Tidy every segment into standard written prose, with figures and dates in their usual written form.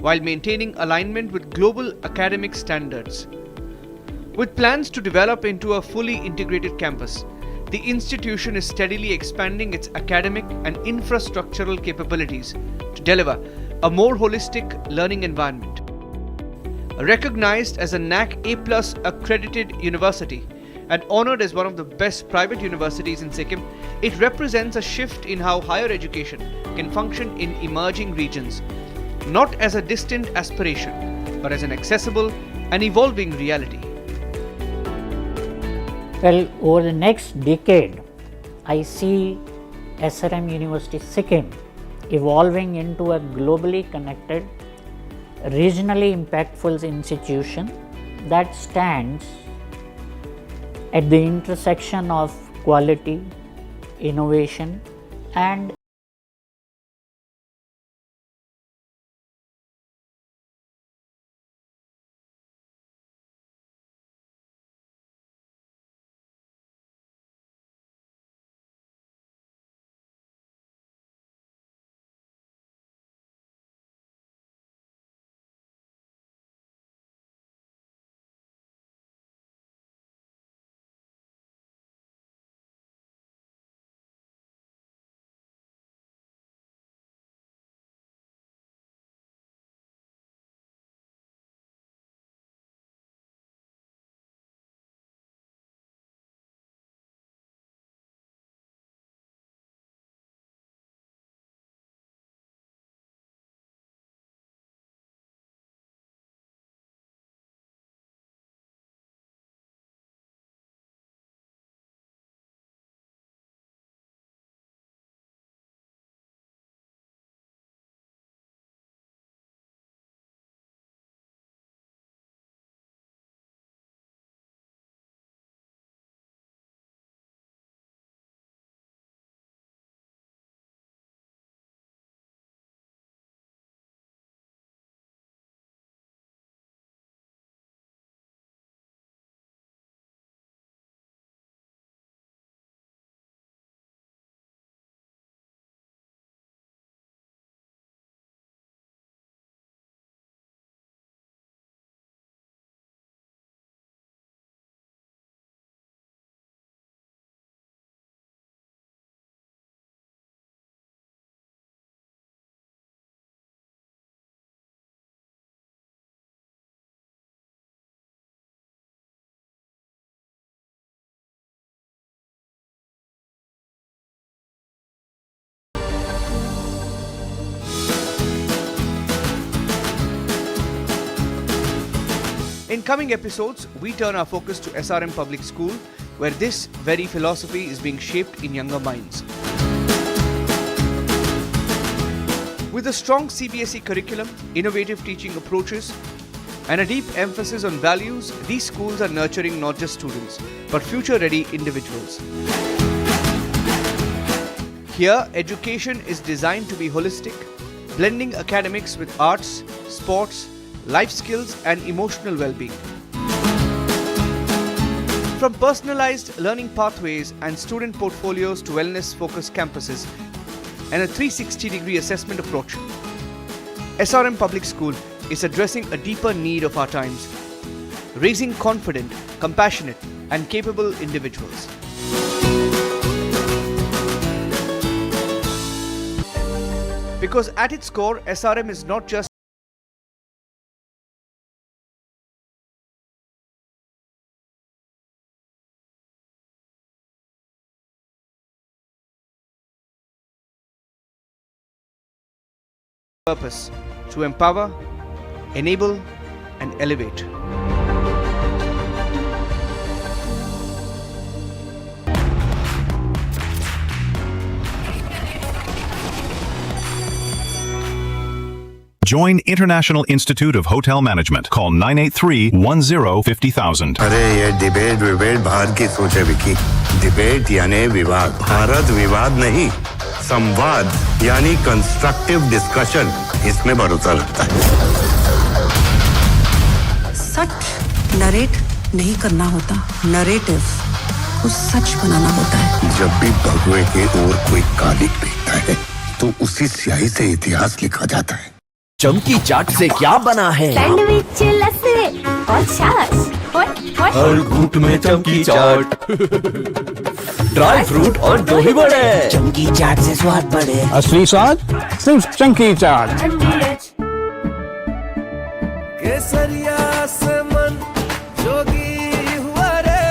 while maintaining alignment with global academic standards. With plans to develop into a fully integrated campus, the institution is steadily expanding its academic and infrastructural capabilities to deliver a more holistic learning environment. Recognized as a NAC A+ accredited university and honored as one of the best private universities in Sikkim, it represents a shift in how higher education can function in emerging regions, not as a distant aspiration, but as an accessible and evolving reality. Well, over the next decade, I see SRM University Sikkim evolving into a globally connected, regionally impactful institution that stands at the intersection of quality, innovation, and In coming episodes, we turn our focus to SRM Public School, where this very philosophy is being shaped in younger minds. With a strong CBSE curriculum, innovative teaching approaches, and a deep emphasis on values, these schools are nurturing not just students, but future-ready individuals. Here, education is designed to be holistic, blending academics with arts, sports, life skills, and emotional well-being. From personalized learning pathways and student portfolios to wellness-focused campuses and a 360-degree assessment approach, SRM Public School is addressing a deeper need of our times, raising confident, compassionate, and capable individuals. Because at its core, SRM is not just purpose to empower, enable, and elevate. Join International Institute of Hotel Management. Call 983-10-50,000. अरे ये debate बाहर की सोचे Vicky. Debate यानी विवाद। भारत विवाद नहीं, संवाद यानी कंस्ट्रक्टिव डिस्कशन। इसमें भरोसा रखता है। सच नरेट नहीं करना होता, नरेटिव को सच बनाना होता है। जब भी भगवे के और कोई कालिक दिखता है, तो उसी स्याही से इतिहास लिखा जाता है। चमकी चाट से क्या बना है? सैंडविच लस्सी और छाछ और हर घूंट में चमकी चाट, ड्राई फ्रूट और दही बड़े। चमकी चाट से स्वाद बढ़े। असली स्वाद सिर्फ चमकी चाट। केसरिया से मन जोगी हुआ रे,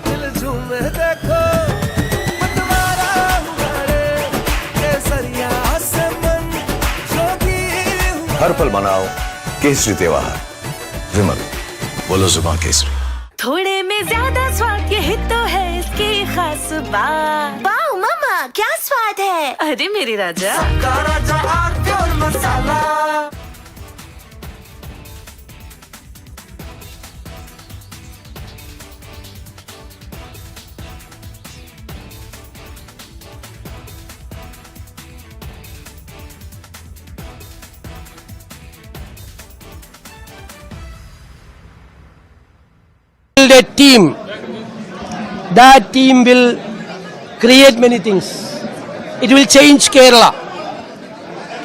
दिल झूमे देखो मतवारा हुआ रे। केसरिया से मन जोगी हुआ। हर पल मनाओ केसरी त्योहार। विमल, बोलो जुबान केसरी। थोड़े में ज्यादा स्वाद, यही तो है इसकी खास बात। वाओ मामा, क्या स्वाद है। अरे मेरे राजा, राजा आर्थिक मसाला। Build a team. That team will create many things. It will change Kerala.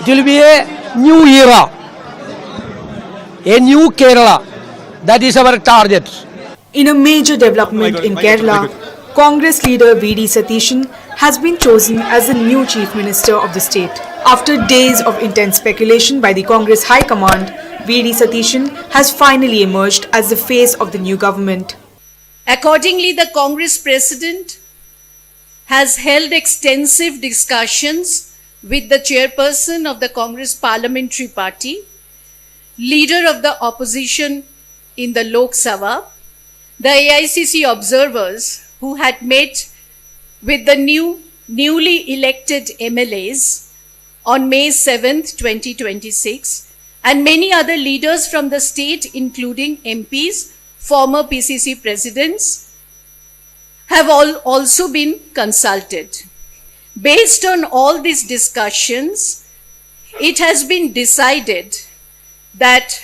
It will be a new era, a new Kerala. That is our target. In a major development in Kerala, Congress leader V.D. Satishan has been chosen as the new Chief Minister of the state. After days of intense speculation by the Congress High Command, V.D. Satishan has finally emerged as the face of the new government. Accordingly, the Congress President has held extensive discussions with the chairperson of the Congress Parliamentary Party, leader of the opposition in the Lok Sabha, the AICC observers who had met with the newly elected MLAs on May 7th, 2026, and many other leaders from the state, including MPs, former PCC presidents, have also been consulted. Based on all these discussions, it has been decided that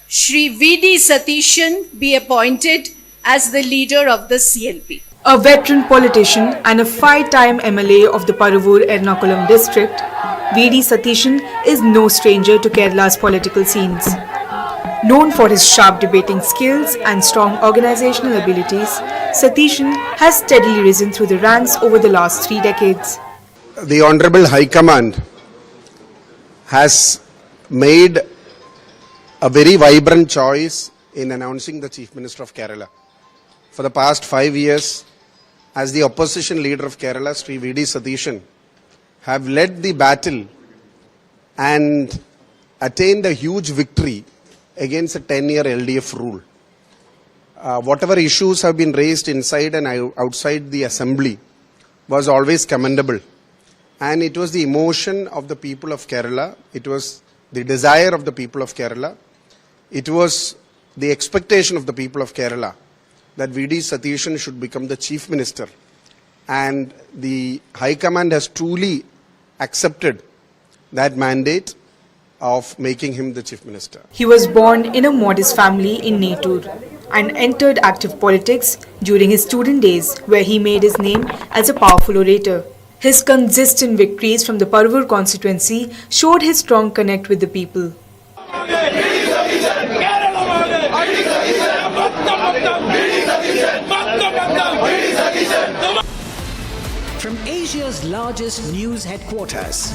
Shri V.D. Satishan be appointed as the leader of the CLP. A veteran politician and a 5-time MLA of the Paravur Ernakulam district, V.D. Satishan is no stranger to Kerala's political scenes. Known for his sharp debating skills and strong organizational abilities, Satishan has steadily risen through the ranks over the last 3 decades. The Honorable High Command has made a very vibrant choice in announcing the Chief Minister of Kerala. For the past 5 years, as the opposition leader of Kerala, Sri V.D. Satishan, have led the battle and attained a huge victory against a 10-year LDF rule. Whatever issues have been raised inside and outside the assembly was always commendable. And it was the emotion of the people of Kerala, it was the desire of the people of Kerala, it was the expectation of the people of Kerala that V.D. Satishan should become the Chief Minister. And the High Command has truly accepted that mandate of making him the Chief Minister. He was born in a modest family in Netur and entered active politics during his student days, where he made his name as a powerful orator. His consistent victories from the Paravur constituency showed his strong connect with the people. From Asia's largest news headquarters,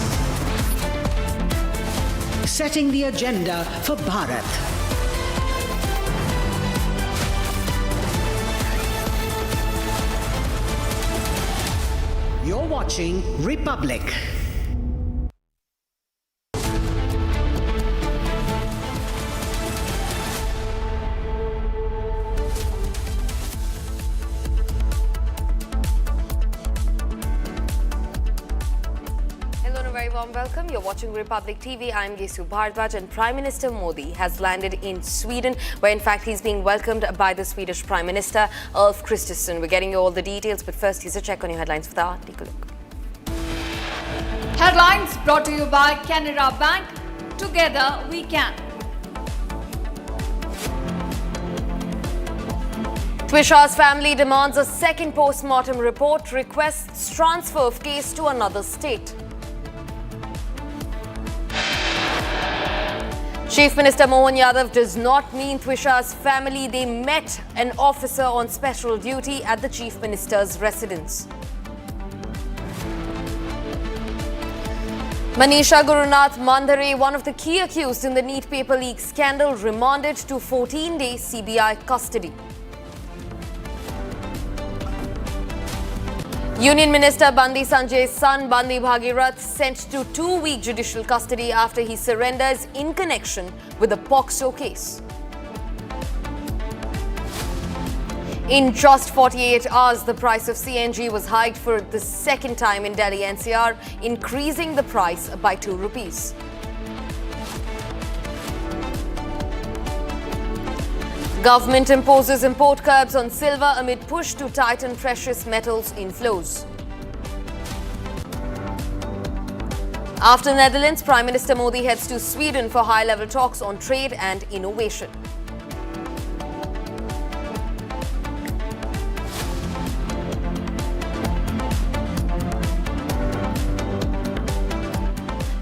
setting the agenda for Bharat. You're watching Republic. Very warm welcome. You're watching Republic TV. I'm Gesu Bharadwaj, and Prime Minister Modi has landed in Sweden, where in fact he's being welcomed by the Swedish Prime Minister Ulf Kristersson. We're getting you all the details, but first here's a check on your headlines for the hour. Take a look. Headlines brought to you by Canara Bank. Together we can. Twisha's family demands a second post-mortem report, requests transfer of case to another state. Chief Minister Mohan Yadav does not mean Twisha's family. They met an officer on special duty at the Chief Minister's residence. Manisha Gurunath Mandhare, one of the key accused in the NEET paper leak scandal, remanded to 14-day CBI custody. Union Minister Bandi Sanjay's son Bandi Bhagirath sent to 2-week judicial custody after he surrenders in connection with the POCSO case. In just 48 hours, the price of CNG was hiked for the second time in Delhi NCR, increasing the price by 2 rupees. Government imposes import curbs on silver amid push to tighten precious metals inflows. After Netherlands, Prime Minister Modi heads to Sweden for high-level talks on trade and innovation.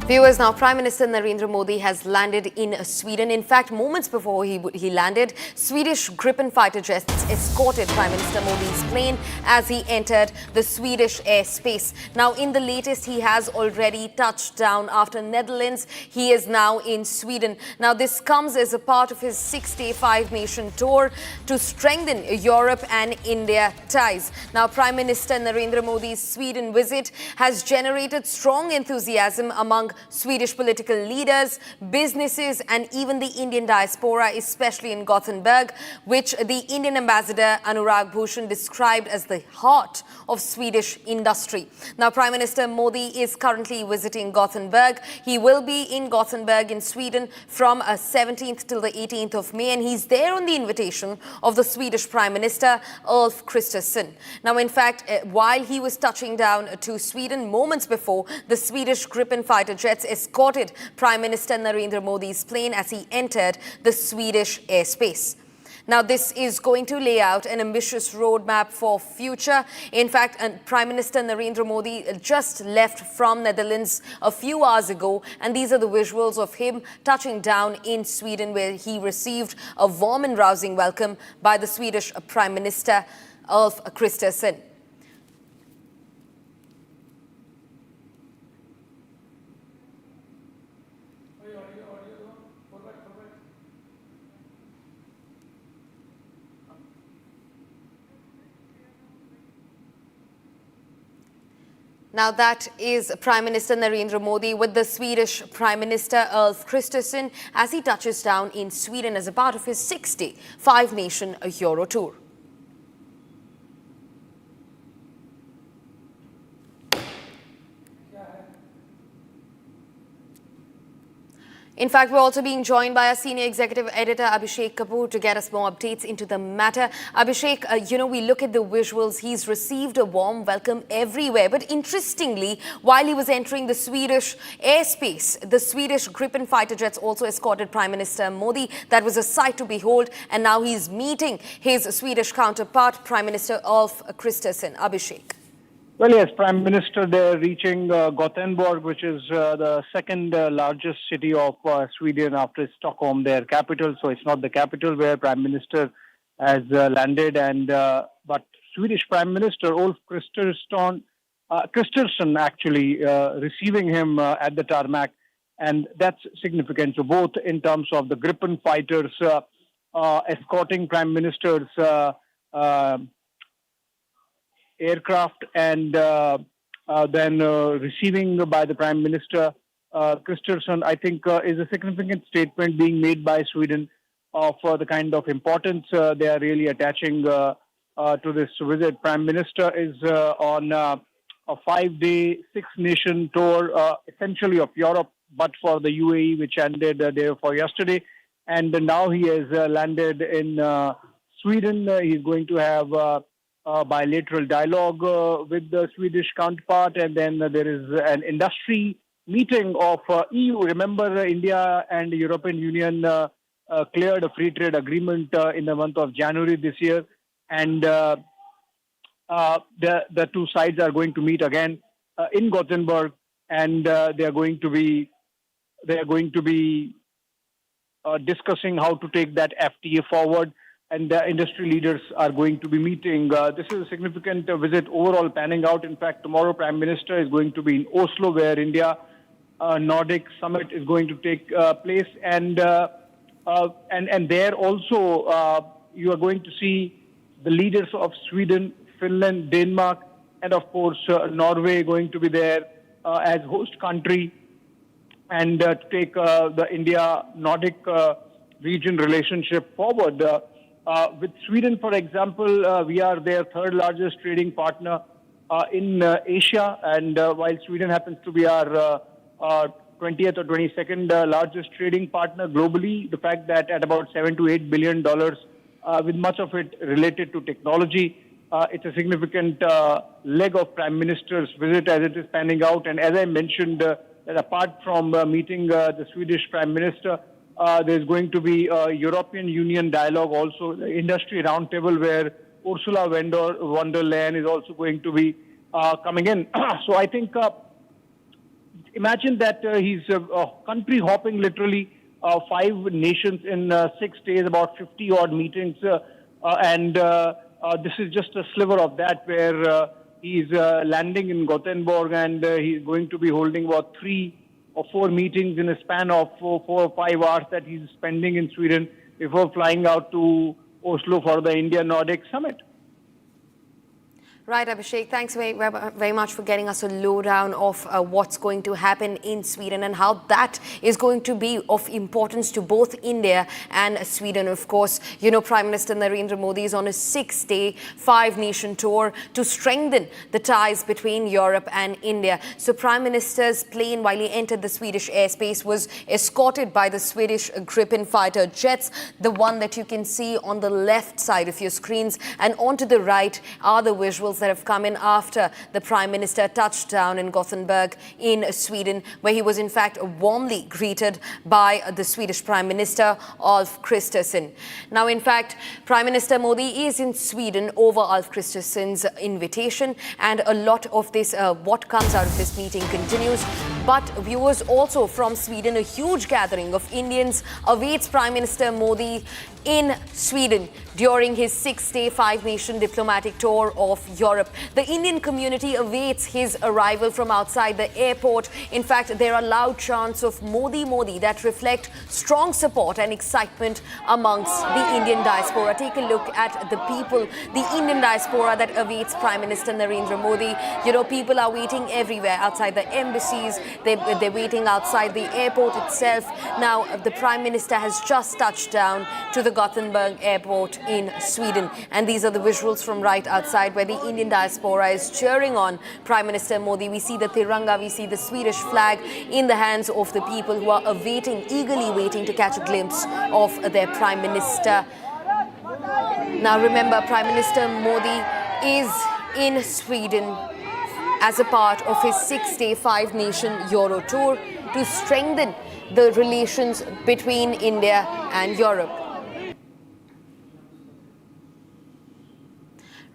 Viewers, now Prime Minister Narendra Modi has landed in Sweden. In fact, moments before he landed, Swedish Gripen fighter jets escorted Prime Minister Modi's plane as he entered the Swedish airspace. Now, in the latest, he has already touched down. After Netherlands, he is now in Sweden. Now, this comes as a part of his 6-day 5-nation tour to strengthen Europe and India ties. Now, Prime Minister Narendra Modi's Sweden visit has generated strong enthusiasm among Swedish political leaders, businesses and even the Indian diaspora, especially in Gothenburg, which the Indian ambassador Arnab Goswami described as the heart of Swedish industry. Now, Prime Minister Modi is currently visiting Gothenburg. He will be in Gothenburg in Sweden from 17th till the 18th of May, and he's there on the invitation of the Swedish Prime Minister Ulf Kristersson. Now, in fact, while he was touching down to Sweden moments before, the Swedish Gripen fighter jets escorted Prime Minister Narendra Modi's plane as he entered the Swedish airspace. Now, this is going to lay out an ambitious roadmap for future. In fact, Prime Minister Narendra Modi just left from Netherlands a few hours ago, and these are the visuals of him touching down in Sweden, where he received a warm and rousing welcome by the Swedish Prime Minister Ulf Kristersson. Now, that is Prime Minister Narendra Modi with the Swedish Prime Minister Ulf Kristersson as he touches down in Sweden as a part of his 6-day 5-nation Euro tour. In fact, we're also being joined by our senior executive editor, Abhishek Kapoor, to get us more updates into the matter. Abhishek, we look at the visuals. He's received a warm welcome everywhere. But interestingly, while he was entering the Swedish airspace, the Swedish Gripen fighter jets also escorted Prime Minister Modi. That was a sight to behold. And now he's meeting his Swedish counterpart, Prime Minister Ulf Kristersson. Abhishek. Well, yes, Prime Minister, they're reaching Gothenburg, which is the second largest city of Sweden after Stockholm, their capital. So it's not the capital where Prime Minister has landed, but Swedish Prime Minister Ulf Kristersson actually receiving him at the tarmac, and that's significant. So both in terms of the Gripen fighters escorting Prime Minister's aircraft and then receiving by the Prime Minister Kristersson, I think is a significant statement being made by Sweden for the kind of importance they are really attaching to this visit. Prime Minister is on a 5-day 6-nation tour, essentially of Europe, but for the UAE, which ended there for yesterday. And now he has landed in Sweden. He's going to have bilateral dialogue with the Swedish counterpart, and then there is an industry meeting of EU. Remember, India and the European Union cleared a free trade agreement in the month of January this year, and the two sides are going to meet again in Gothenburg, and they are going to be discussing how to take that FTA forward. And the industry leaders are going to be meeting. This is a significant visit overall panning out. In fact, tomorrow Prime Minister is going to be in Oslo, where India Nordic Summit is going to take place. And there also you are going to see the leaders of Sweden, Finland, Denmark, and of course Norway going to be there as host country and to take the India-Nordic region relationship forward. With Sweden, for example, we are their third largest trading partner in Asia, and while Sweden happens to be our 20th or 22nd largest trading partner globally, the fact that at about $7 to $8 billion, with much of it related to technology, it's a significant leg of Prime Minister's visit as it is panning out. And as I mentioned, that apart from meeting the Swedish Prime Minister, there's going to be a European Union dialogue also, the industry roundtable where Ursula von der Leyen is also going to be coming in. So I think, imagine that he's country hopping literally 5 nations in 6 days, about 50 odd meetings. And this is just a sliver of that where he's landing in Gothenburg and he's going to be holding about 3 or 4 meetings in a span of 4 or 5 hours that he's spending in Sweden before flying out to Oslo for the India-Nordic Summit. Right, Abhishek, thanks very much for getting us a lowdown of what's going to happen in Sweden and how that is going to be of importance to both India and Sweden. Of course, you know, Prime Minister Narendra Modi is on a 6-day, 5-nation tour to strengthen the ties between Europe and India. So Prime Minister's plane, while he entered the Swedish airspace, was escorted by the Swedish Gripen fighter jets, the one that you can see on the left side of your screens, and onto the right are the visuals that have come in after the Prime Minister touched down in Gothenburg in Sweden, where he was in fact warmly greeted by the Swedish Prime Minister Ulf Kristersson. Now, in fact, Prime Minister Modi is in Sweden over Ulf Kristersson's invitation, and a lot of this, what comes out of this meeting continues. But viewers also from Sweden, a huge gathering of Indians awaits Prime Minister Modi in Sweden during his 6-day, 5-nation diplomatic tour of Europe. The Indian community awaits his arrival from outside the airport. In fact, there are loud chants of Modi, Modi that reflect strong support and excitement amongst the Indian diaspora. Take a look at the people, the Indian diaspora that awaits Prime Minister Narendra Modi. You know, people are waiting everywhere, outside the embassies, they're waiting outside the airport itself. Now, the Prime Minister has just touched down to the Gothenburg airport in Sweden, and these are the visuals from right outside where the Indian diaspora is cheering on Prime Minister Modi. We see the Tiranga, we see the Swedish flag in the hands of the people who are awaiting, eagerly waiting to catch a glimpse of their Prime Minister. Now remember, Prime Minister Modi is in Sweden as a part of his 6-day, 5-nation Euro tour to strengthen the relations between India and Europe.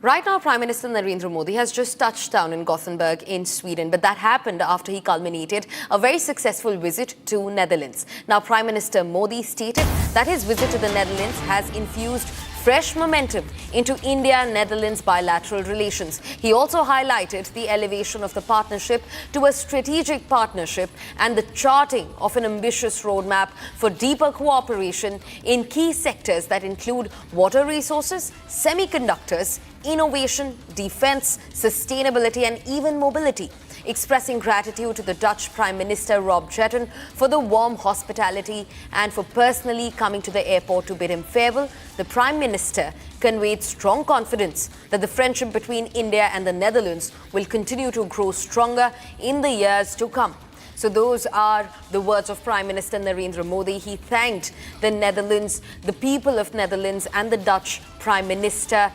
Right now, Prime Minister Narendra Modi has just touched down in Gothenburg in Sweden, but that happened after he culminated a very successful visit to Netherlands. Now, Prime Minister Modi stated that his visit to the Netherlands has infused fresh momentum into India-Netherlands bilateral relations. He also highlighted the elevation of the partnership to a strategic partnership and the charting of an ambitious roadmap for deeper cooperation in key sectors that include water resources, semiconductors, innovation, defense, sustainability, and even mobility. Expressing gratitude to the Dutch Prime Minister Rob Jetten for the warm hospitality and for personally coming to the airport to bid him farewell, the Prime Minister conveyed strong confidence that the friendship between India and the Netherlands will continue to grow stronger in the years to come. So those are the words of Prime Minister Narendra Modi. He thanked the Netherlands, the people of Netherlands, and the Dutch Prime Minister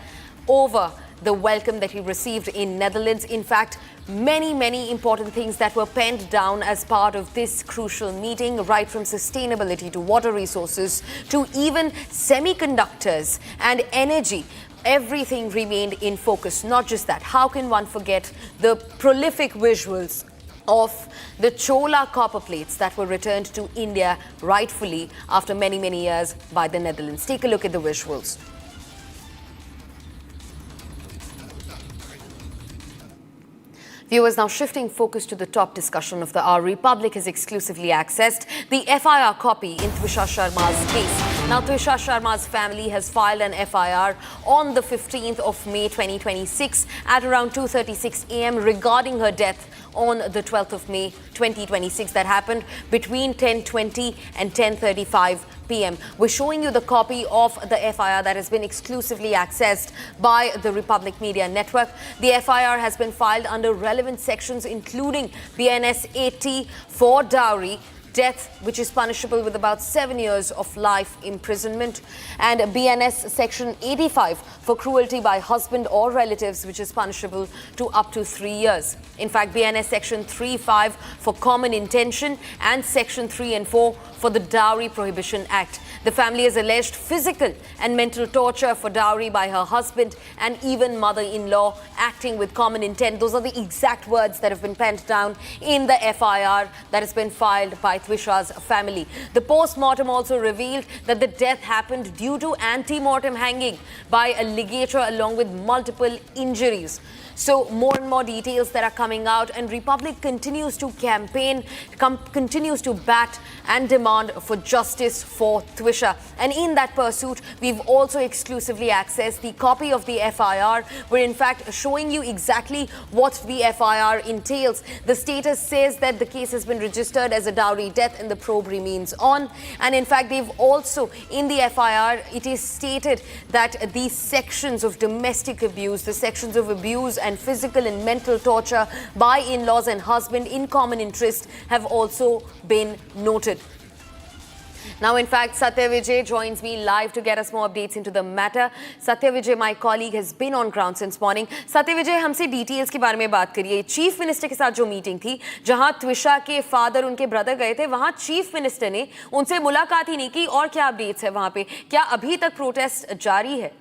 over the welcome that he received in Netherlands. In fact, many important things that were penned down as part of this crucial meeting, right from sustainability to water resources to even semiconductors and energy. Everything remained in focus. Not just that, how can one forget the prolific visuals of the Chola copper plates that were returned to India rightfully after many, many years by the Netherlands. Take a look at the visuals. Viewers, now shifting focus to the top discussion of the hour. Republic has exclusively accessed the FIR copy in Twisha Sharma's case. Now, Twisha Sharma's family has filed an FIR on the 15th of May 2026 at around 2:36 a.m. regarding her death on the 12th of May 2026 that happened between 10:20 and 10:35 p.m. We're showing you the copy of the FIR that has been exclusively accessed by the Republic Media Network. The FIR has been filed under relevant sections including BNS 80 for dowry, death, which is punishable with about 7 years of life imprisonment, and BNS section 85 for cruelty by husband or relatives, which is punishable to up to 3 years. In fact, BNS section 35 for common intention and section 3 and 4 for the Dowry Prohibition Act. The family has alleged physical and mental torture for dowry by her husband and even mother-in-law acting with common intent. Those are the exact words that have been penned down in the FIR that has been filed by Twisha's family. The post-mortem also revealed that the death happened due to ante-mortem hanging by a ligature along with multiple injuries. So more and more details that are coming out, and Republic continues to campaign, continues to bat and demand for justice for Twisha. And in that pursuit, we've also exclusively accessed the copy of the FIR. We're in fact showing you exactly what the FIR entails. The status says that the case has been registered as a dowry death and the probe remains on. And in fact, they've also, in the FIR, it is stated that these sections of domestic abuse, the sections of abuse and physical and mental torture by in-laws and husband in common interest have also been noted. Now, in fact, Satya Vijay joins me live to get us more updates into the matter. Satya Vijay, my colleague, has been on ground since morning. Satya Vijay, हमसे details के बारे में बात करिए. Chief minister के साथ जो meeting थी, जहां त्विशा के फादर, उनके ब्रदर गए थे, वहां चीफ मिनिस्टर ने उनसे मुलाकात ही नहीं की. और क्या अपडेट्स है वहां पे? क्या अभी तक प्रोटेस्ट जारी है?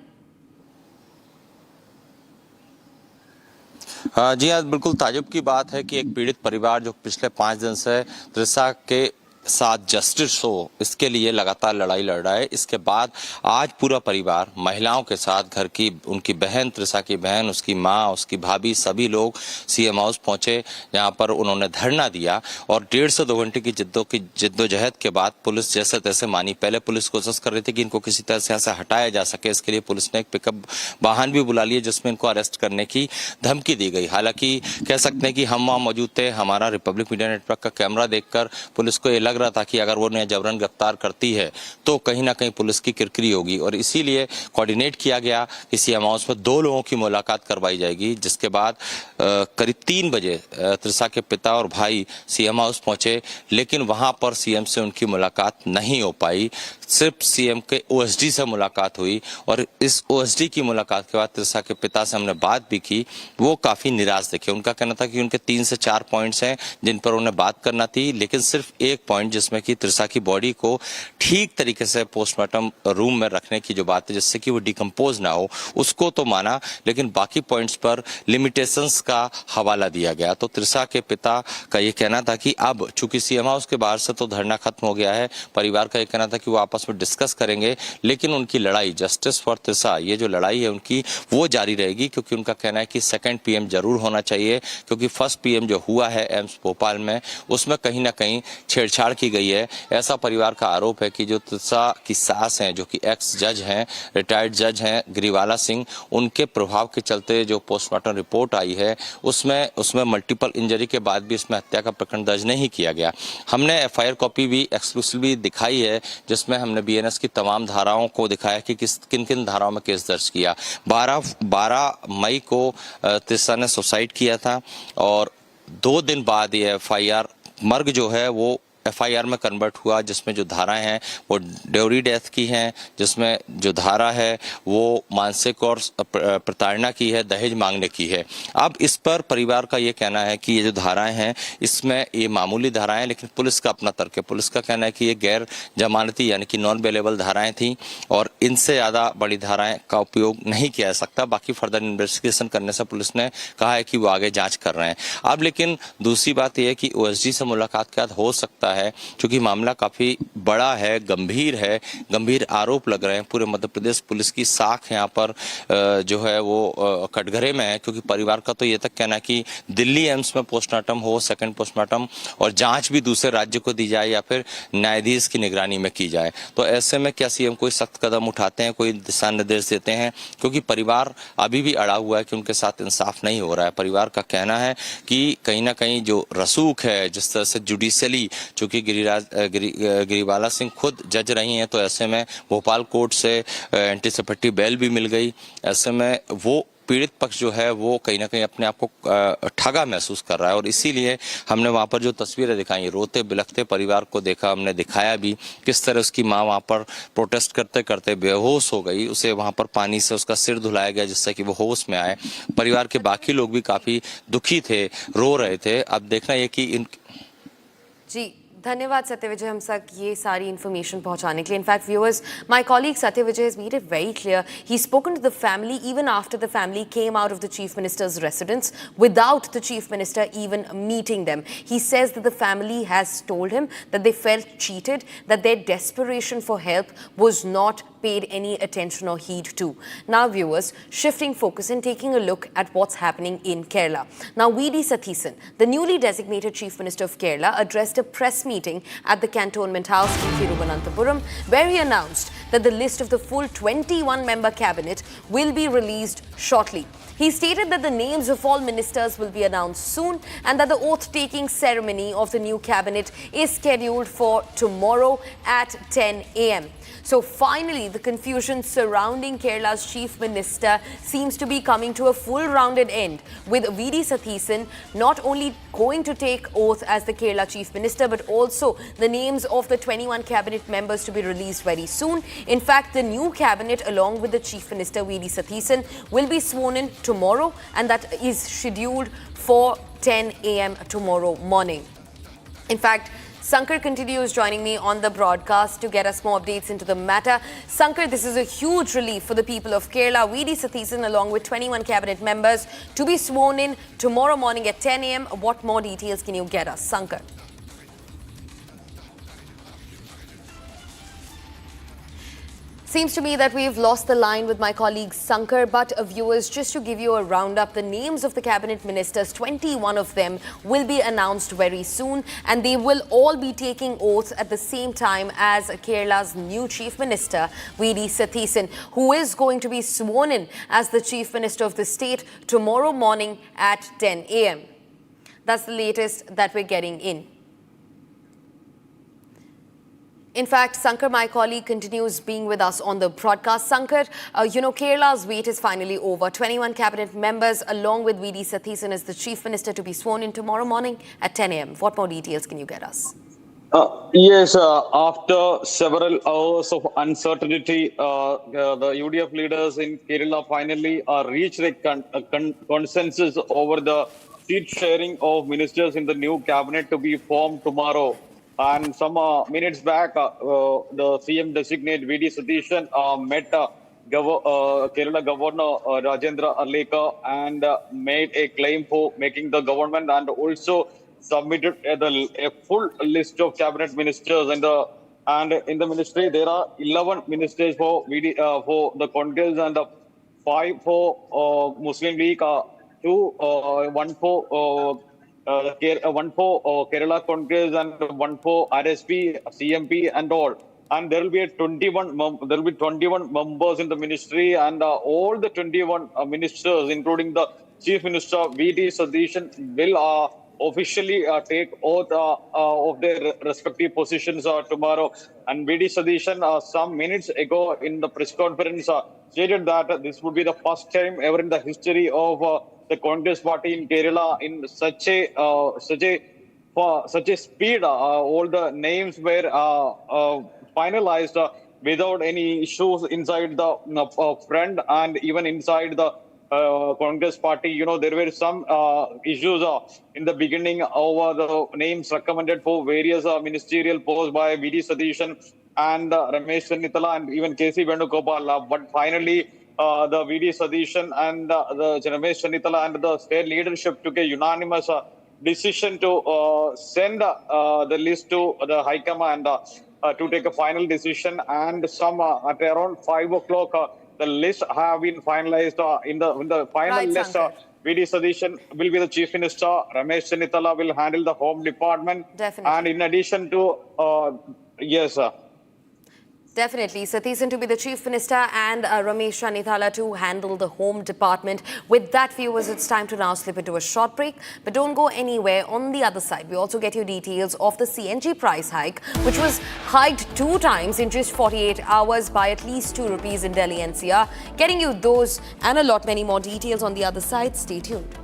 जी हाँ, बिल्कुल ताजुब की बात है कि एक पीड़ित परिवार जो पिछले 5 दिन से त्रिशा के साथ जस्टिस हो इसके लिए लगातार लड़ाई लड़ रहा है। इसके बाद आज पूरा परिवार महिलाओं के साथ घर की उनकी बहन, त्रिशा की बहन, उसकी माँ, उसकी भाभी, सभी लोग सीएम हाउस पहुंचे, जहां पर उन्होंने धरना दिया और 1.5 से 2 घंटे की जिद्दोजहद के बाद पुलिस जैसे तैसे मानी। पहले पुलिस कोशिश कर रही थी कि इनको किसी तरह से यहाँ से हटाया जा सके। इसके लिए पुलिस ने एक पिकअप वाहन भी बुला लिया जिसमें इनको अरेस्ट करने की धमकी दी गई। हालांकि कह सकते हैं कि हम वहाँ मौजूद थे। हमारा रिपब्लिक मीडिया नेटवर्क का कैमरा देखकर पुलिस को लग रहा था कि अगर वो उन्हें जबरन गिरफ्तार करती है तो कहीं ना कहीं पुलिस की किरकिरी होगी और इसीलिए कोऑर्डिनेट किया गया कि सीएम हाउस में 2 लोगों की मुलाकात करवाई जाएगी। जिसके बाद करीब 3 बजे त्रिशा के पिता और भाई सीएम हाउस पहुंचे, लेकिन वहां पर सीएम से उनकी मुलाकात नहीं हो पाई। सिर्फ सीएम के ओएसडी से मुलाकात हुई और इस ओएसडी की मुलाकात के बाद त्रिशा के पिता से हमने बात भी की। वो काफी निराश दिखे। उनका कहना था कि उनके 3 से 4 पॉइंट्स हैं जिन पर उन्हें बात करना थी, लेकिन सिर्फ एक पॉइंट जिसमें कि त्रिशा की बॉडी को ठीक तरीके से पोस्टमार्टम रूम में रखने की जो बात है जिससे कि वो डिकम्पोज ना हो, उसको तो माना, लेकिन बाकी पॉइंट्स पर लिमिटेशंस का हवाला दिया गया। तो त्रिशा के पिता का ये कहना था कि अब चूंकि सीएम हाउस के बाहर से तो धरना खत्म हो गया है, परिवार का ये कहना था कि वो आपस में डिस्कस करेंगे, लेकिन उनकी लड़ाई जस्टिस फॉर त्रिशा, ये जो लड़ाई है उनकी, वो जारी रहेगी। क्योंकि उनका कहना है कि सेकंड पीएम जरूर होना चाहिए, क्योंकि फर्स्ट पीएम जो हुआ है एम्स भोपाल में उसमें कहीं ना कहीं छेड़छाड़ की गई है। ऐसा परिवार का आरोप है कि जो त्रिशा की सास हैं, जो कि एक्स जज हैं, रिटायर्ड जज हैं ग्रीवाला सिंह, उनके प्रभाव के चलते जो पोस्टमार्टम रिपोर्ट आई है उसमें मल्टीपल इंजरी के बाद भी इसमें हत्या का प्रकरण दर्ज नहीं किया गया। हमने एफआईआर कॉपी भी एक्सक्लूसिवली दिखाई है जिसमें हमने बीएनएस की तमाम धाराओं को दिखाया कि किन किन धाराओं में केस दर्ज किया। 12 मई को त्रिशा ने सुसाइड किया था और 2 दिन बाद ये एफआईआर मर्ग जो है वो FIR में कन्वर्ट हुआ, जिसमें जो धाराएं हैं वो ड्योरी डेथ की हैं, जिसमें जो धारा है वो मानसिक और प्रताड़ना की है, दहेज मांगने की है। अब इस पर परिवार का ये कहना है कि ये जो धाराएं हैं इसमें ये मामूली धाराएं हैं, लेकिन पुलिस का अपना तर्क है। पुलिस का कहना है कि ये गैर जमानती यानी कि नॉन बेलेबल धाराएं थी और इनसे ज्यादा बड़ी धाराएं का उपयोग नहीं किया जा सकता। बाकी फर्दर इन्वेस्टिगेशन करने से पुलिस ने कहा है कि वो आगे जांच कर रहे हैं। अब लेकिन दूसरी बात यह है कि OSG से मुलाकात के बाद हो सकता है, क्योंकि मामला काफी बड़ा है, गंभीर है, गंभीर आरोप लग रहे हैं। पूरे मध्य प्रदेश पुलिस की साख यहाँ पर जो है वो कटघरे में है, क्योंकि परिवार का तो ये तक कहना है कि दिल्ली एम्स में पोस्टमार्टम हो, सेकंड पोस्टमार्टम, और जांच भी दूसरे राज्य को दी जाए या फिर न्यायाधीश की निगरानी में की जाए। तो ऐसे में क्या CM कोई सख्त कदम उठाते हैं, कोई दिशा निर्देश देते हैं? क्योंकि परिवार अभी भी अड़ा हुआ है कि उनके साथ इंसाफ नहीं हो रहा है। परिवार का कहना है कि कहीं ना कहीं जो रसूख है, जिस तरह से जुडिशली, चूंकि गिरिबाला सिंह खुद जज रही हैं, तो ऐसे में भोपाल कोर्ट से एंटीसिपेटरी बेल भी मिल गई। ऐसे में वो पीड़ित पक्ष जो है वो कहीं ना कहीं अपने आप को ठगा महसूस कर रहा है, और इसीलिए हमने वहां पर जो तस्वीरें दिखाई, रोते बिलखते परिवार को देखा, हमने दिखाया भी किस तरह उसकी मां वहां पर प्रोटेस्ट करते करते बेहोश हो गई। उसे वहां पर पानी से उसका सिर धुलाया गया जिससे कि वो होश में आए। परिवार के बाकी लोग भी काफी दुखी थे, रो रहे थे। अब देखना ये कि जी धन्यवाद सत्य विजय हम तक ये सारी इन्फॉर्मेशन पहुंचाने के लिए। इनफैक्ट व्यूअर्स, माय कॉलीग सत्य विजय has made it very clear. He's spoken to the family even after the family came out of the chief minister's residence without the chief minister even meeting them. He says that the family has told him that they felt cheated, that their desperation for help was not paid any attention or heed to. Now viewers, shifting focus and taking a look at what's happening in Kerala. Now VD Sathisan, the newly designated Chief Minister of Kerala, addressed a press meeting at the Cantonment House in Thiruvananthapuram, where he announced that the list of the full 21-member cabinet will be released shortly. He stated that the names of all ministers will be announced soon and that the oath-taking ceremony of the new cabinet is scheduled for tomorrow at 10 a.m. So finally, the confusion surrounding Kerala's chief minister seems to be coming to a full-rounded end, with VD Sathisan not only going to take oath as the Kerala chief minister, but also the names of the 21 cabinet members to be released very soon. In fact, the new cabinet, along with the chief minister VD Sathisan, will be sworn in tomorrow, and that is scheduled for 10 a.m. tomorrow morning. In fact, Sankar continues joining me on the broadcast to get us more updates into the matter. Sankar, this is a huge relief for the people of Kerala. VD Sathisan, along with 21 cabinet members, to be sworn in tomorrow morning at 10 a.m. What more details can you get us, Sankar? Seems to me that we've lost the line with my colleague Sankar, but viewers, just to give you a roundup, the names of the cabinet ministers, 21 of them, will be announced very soon, and they will all be taking oaths at the same time as Kerala's new chief minister, VD Sathisan, who is going to be sworn in as the chief minister of the state tomorrow morning at 10 a.m. That's the latest that we're getting in. In fact, Sankar, my colleague, continues being with us on the broadcast. Sankar, Kerala's wait is finally over. 21 cabinet members, along with VD Sathisan, as the chief minister to be sworn in tomorrow morning at 10 a.m. What more details can you get us? Yes, after several hours of uncertainty, the UDF leaders in Kerala finally reached a consensus over the seat sharing of ministers in the new cabinet to be formed tomorrow. And some minutes back, the CM designate VD Sathisan met Kerala Governor Rajendra Arlekar and made a claim for making the government, and also submitted a full list of cabinet ministers. And in the ministry, there are 11 ministers for for the Congress and 5 for Muslim League, 1 for Kerala Congress and 1 for RSP, CMP, and all. And there will be 21 members in the ministry, and all the 21 ministers, including the Chief Minister VD Sathisan, will officially take oath of their respective positions tomorrow. And VD Sathisan, some minutes ago in the press conference, stated that this would be the first time ever in the history of the Congress party in Kerala in such a for such a speed. All the names were finalized without any issues inside the front and even inside the Congress party. You know, there were some issues in the beginning over the names recommended for various ministerial posts by V.D. Satishan and Ramesh Chennithala and even K.C. Venugopal. But finally, the V.D. Satishan and the Ramesh Chennithala and the state leadership took a unanimous decision to send the list to the High Command to take a final decision. And some at around 5 o'clock, the list have been finalized. In the final list, V.D. Satishan will be the Chief Minister. Ramesh Chennithala will handle the Home Department. Definitely. And in addition to, yes, Definitely. Satishan to be the Chief Minister and Ramesh Chennithala to handle the Home Department. With that, viewers, it's time to now slip into a short break. But don't go anywhere. On the other side, we also get you details of the CNG price hike, which was hiked 2 times in just 48 hours by at least 2 rupees in Delhi NCR. Getting you those and a lot many more details on the other side. Stay tuned.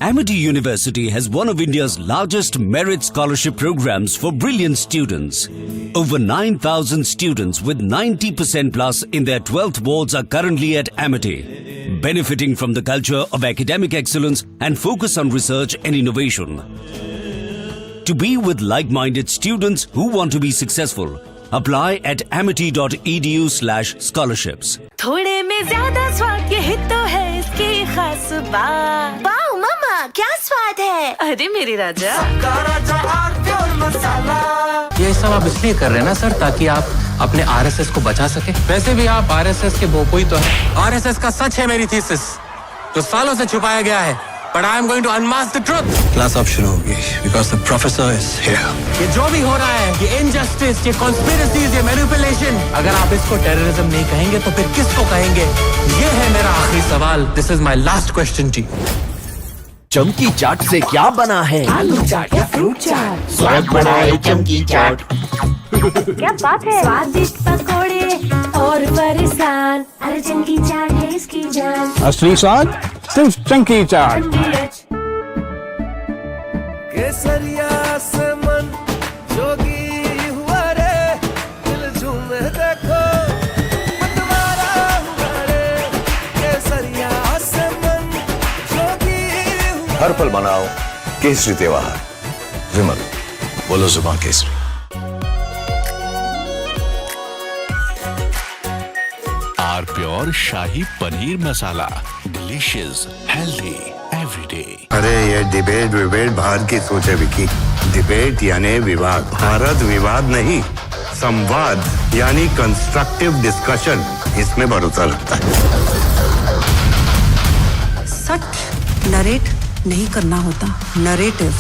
Amity University has one of India's largest merit scholarship programs for brilliant students. Over 9,000 students with 90% plus in their 12th boards are currently at Amity, benefiting from the culture of academic excellence and focus on research and innovation. To be with like-minded students who want to be successful, apply at amity.edu/scholarships. थोड़े में ज्यादा स्वाद ये तो है इसकी खास बात। वाओ मम्मा क्या स्वाद है। अरे मेरे राजा ये सब आप इसलिए कर रहे हैं ना सर, ताकि आप अपने आरएसएस को बचा सके। वैसे भी आप आरएसएस के बोपोई तो हैं। आरएसएस का सच है मेरी थीसिस, जो सालों से छुपाया गया है। But I am going to unmask the truth. Class अब शुरू होगी because the professor is here. ये जो भी हो रहा है, ये injustice, ये conspiracies, ये manipulation, अगर आप इसको terrorism नहीं कहेंगे तो फिर किसको कहेंगे? ये है मेरा आखिरी सवाल. This is my last question to you. चमकी चाट से क्या बना है? आलू चाट या फ्रूट चाट। स्वाद बनाए चमकी चाट। क्या बात है। स्वादिष्ट पकोड़े और फरसान। अरे चमकी चाट है इसकी जान। असली स्वाद सिर्फ चंकी चाट। केसरिया से मन जोगी हुआ रे, दिल झूमे देखो मतवारा हुआ रे। केसरिया से मन जोगी हुआ। हर पल मनाओ केसरी त्योहार। विमल, बोलो जुबान केसरी। Our pure shahi paneer masala, delicious, healthy everyday. अरे ये डिबेट बाहर की सोच है विकी। डिबेट यानी विवाद, भारत विवाद नहीं, संवाद यानी कंस्ट्रक्टिव डिस्कशन, इसमें भरोसा रखता है। सच नरेट नहीं करना होता, नरेटिव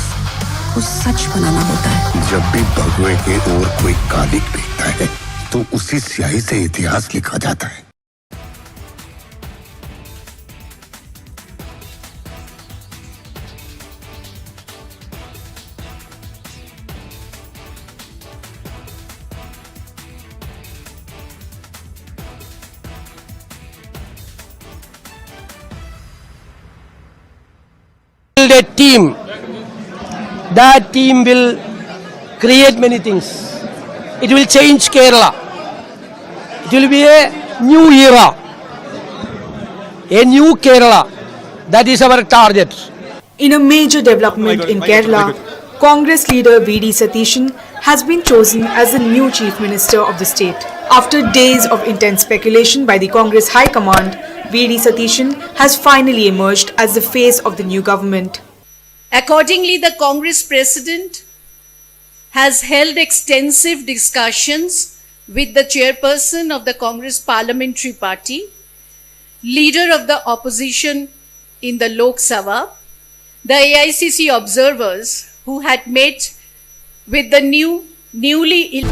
को सच बनाना होता है। जब भी भगवे के ओर कोई कालिक दिखता है तो उसी स्याही से इतिहास लिखा जाता है। Build a team. That team will create many things. It will change Kerala. It will be a new era, a new Kerala. That is our target. In a major development in Kerala, Congress leader V.D. Satishan has been chosen as the new Chief Minister of the state. After days of intense speculation by the Congress High Command, V.D. Satishan has finally emerged as the face of the new government. Accordingly, the Congress President has held extensive discussions with the chairperson of the Congress Parliamentary Party, leader of the opposition in the Lok Sabha, the AICC observers who had met with the newly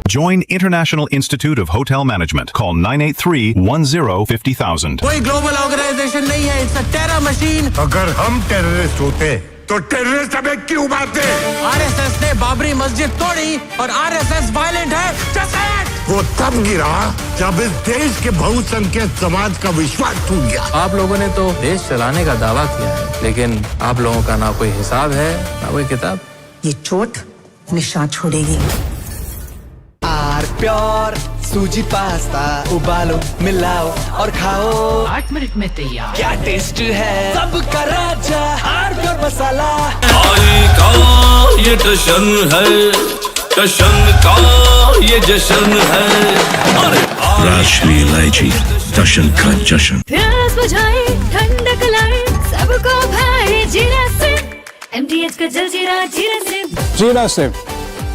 Join International Institute of Hotel Management. Call 983-10-50,000. कोई global organisation नहीं है, it's a terror machine. अगर हम terrorist होते तो terrorist हमें क्यों मारते? आरएसएस ने बाबरी मस्जिद तोड़ी और आरएसएस वायलेंट है। Just say it! वो तब गिरा जब इस देश के बहुसंख्यक समाज का विश्वास टूट गया। आप लोगों ने तो देश चलाने का दावा किया है, लेकिन आप लोगों का ना कोई हिसाब है ना कोई किताब। ये चोट निशान छोड़ेगी। आर प्योर सूजी पास्ता उबालो मिलाओ और खाओ 8 मिनट में तैयार। क्या टेस्ट है सबका राजा आर प्योर मसाला। आई का ये जश्न है, जश्न का ये जश्न है। राष्ट्रीय इलायची जश्न का जश्न। प्यास बुझाए ठंडक लाए सबको भाए जीरा से MTH का जलजीरा जीरा से। जीरा से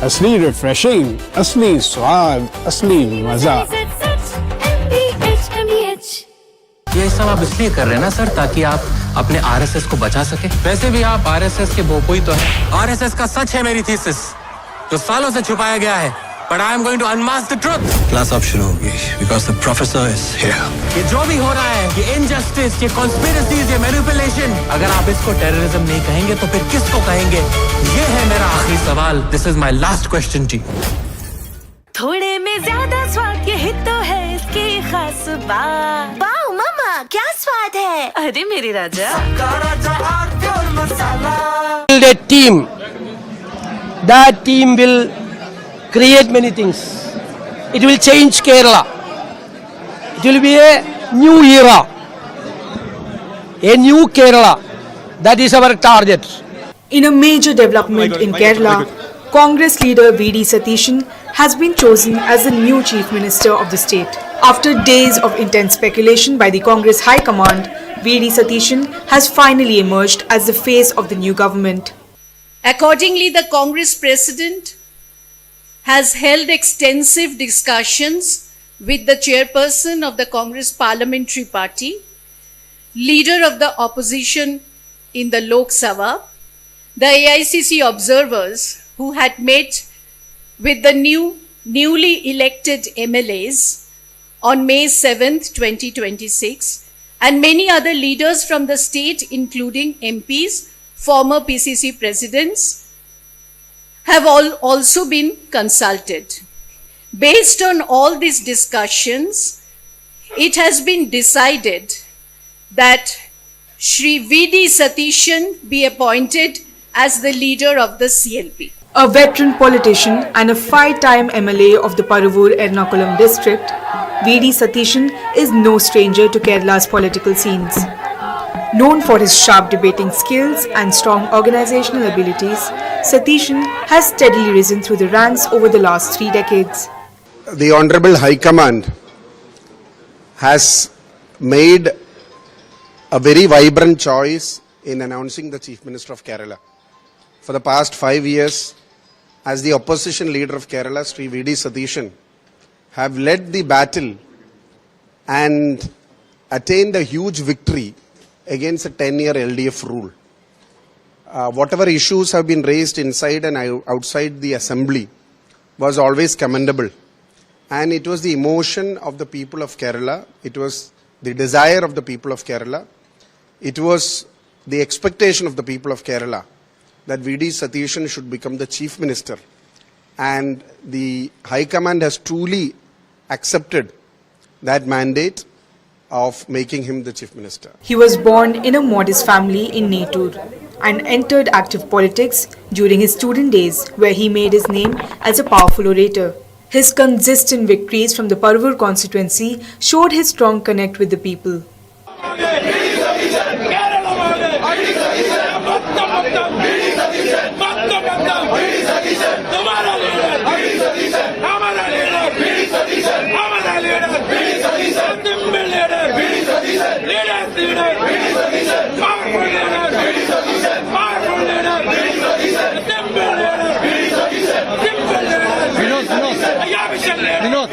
असली रिफ्रेशिंग, असली स्वाद, असली मजा। ये सब आप इसलिए कर रहे हैं ना सर, ताकि आप अपने RSS को बचा सके। वैसे भी आप RSS के बोपोई तो है। RSS का सच है मेरी थीसिस, जो सालों से छुपाया गया है। But I am going to unmask the truth. Class अब शुरू होगी because the professor is here. ये जो भी हो रहा है, ये injustice, ये conspiracies, ये manipulation, अगर आप इसको terrorism नहीं कहेंगे तो फिर किसको कहेंगे? ये है मेरा आखिरी सवाल. This is my last question जी. थोड़े में ज्यादा स्वाद ये हित तो है इसकी खास बात। वाओ मामा क्या स्वाद है। अरे मेरे राजा। Build a team. That team will create many things. It will change Kerala. It will be a new era. A new Kerala. That is our target. In a major development in Kerala, Congress leader VD Satishan has been chosen as the new Chief Minister of the state. After days of intense speculation by the Congress High Command, VD Satishan has finally emerged as the face of the new government. Accordingly, the Congress President has held extensive discussions with the chairperson of the Congress Parliamentary Party, leader of the opposition in the Lok Sabha, the AICC observers who had met with the newly elected MLAs on May 7th, 2026, and many other leaders from the state, including MPs, former PCC presidents, have also been consulted. Based on all these discussions, it has been decided that Shri V.D. Satishan be appointed as the leader of the CLP. A veteran politician and a 5-time MLA of the Paruvur Ernakulam district, V.D. Satishan is no stranger to Kerala's political scenes. Known for his sharp debating skills and strong organizational abilities, Satishan has steadily risen through the ranks over the last 3 decades. The Honorable High Command has made a very vibrant choice in announcing the Chief Minister of Kerala. For the past 5 years, as the opposition leader of Kerala, Sri V.D. Satishan, have led the battle and attained a huge victory against a 10-year LDF rule. Whatever issues have been raised inside and outside the assembly was always commendable. And it was the emotion of the people of Kerala, it was the desire of the people of Kerala, it was the expectation of the people of Kerala that V.D. Satishan should become the Chief Minister. And the High Command has truly accepted that mandate of making him the Chief Minister. He was born in a modest family in Netur and entered active politics during his student days, where he made his name as a powerful orator. His consistent victories from the Paruvur constituency showed his strong connect with the people. Vinon.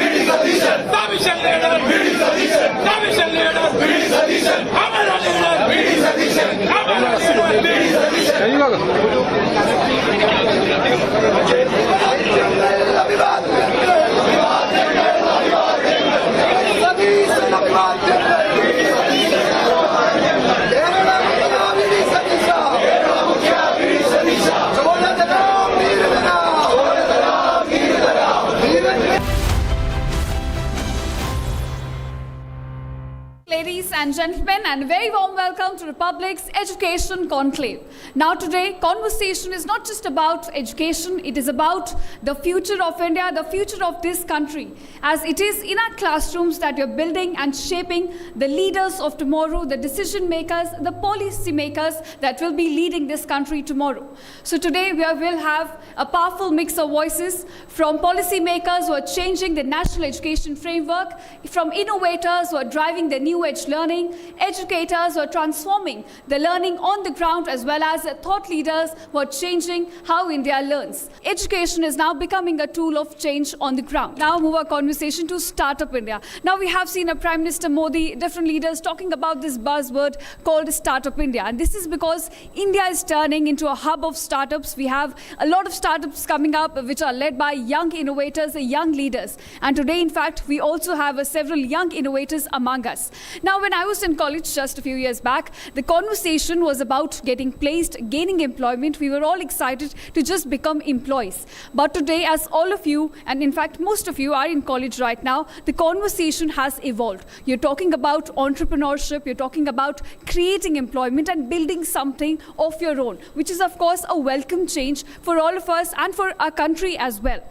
and gentlemen, and a very warm welcome to Republic's Education Conclave. Now today, conversation is not just about education, it is about the future of India, the future of this country, as it is in our classrooms that you're building and shaping the leaders of tomorrow, the decision makers, the policy makers that will be leading this country tomorrow. So today we will have a powerful mix of voices from policy makers who are changing the national education framework, from innovators who are driving the new age learning, educators who are transforming the learning on the ground, as well as thought leaders who are changing how India learns. Education is now becoming a tool of change on the ground. Now move our conversation to Startup India. Now we have seen a Prime Minister Modi, different leaders talking about this buzzword called Startup India. And this is because India is turning into a hub of startups. We have a lot of startups coming up which are led by young innovators, young leaders. And today, in fact, we also have several young innovators among us. Now, when I was in college just a few years back, the conversation was about getting placed, gaining employment. We were all excited to just become employees. But today, as all of you, and in fact, most of you are in college right now, the conversation has evolved. You're talking about entrepreneurship, you're talking about creating employment and building something of your own, which is, of course, a welcome change for all of us and for our country as well.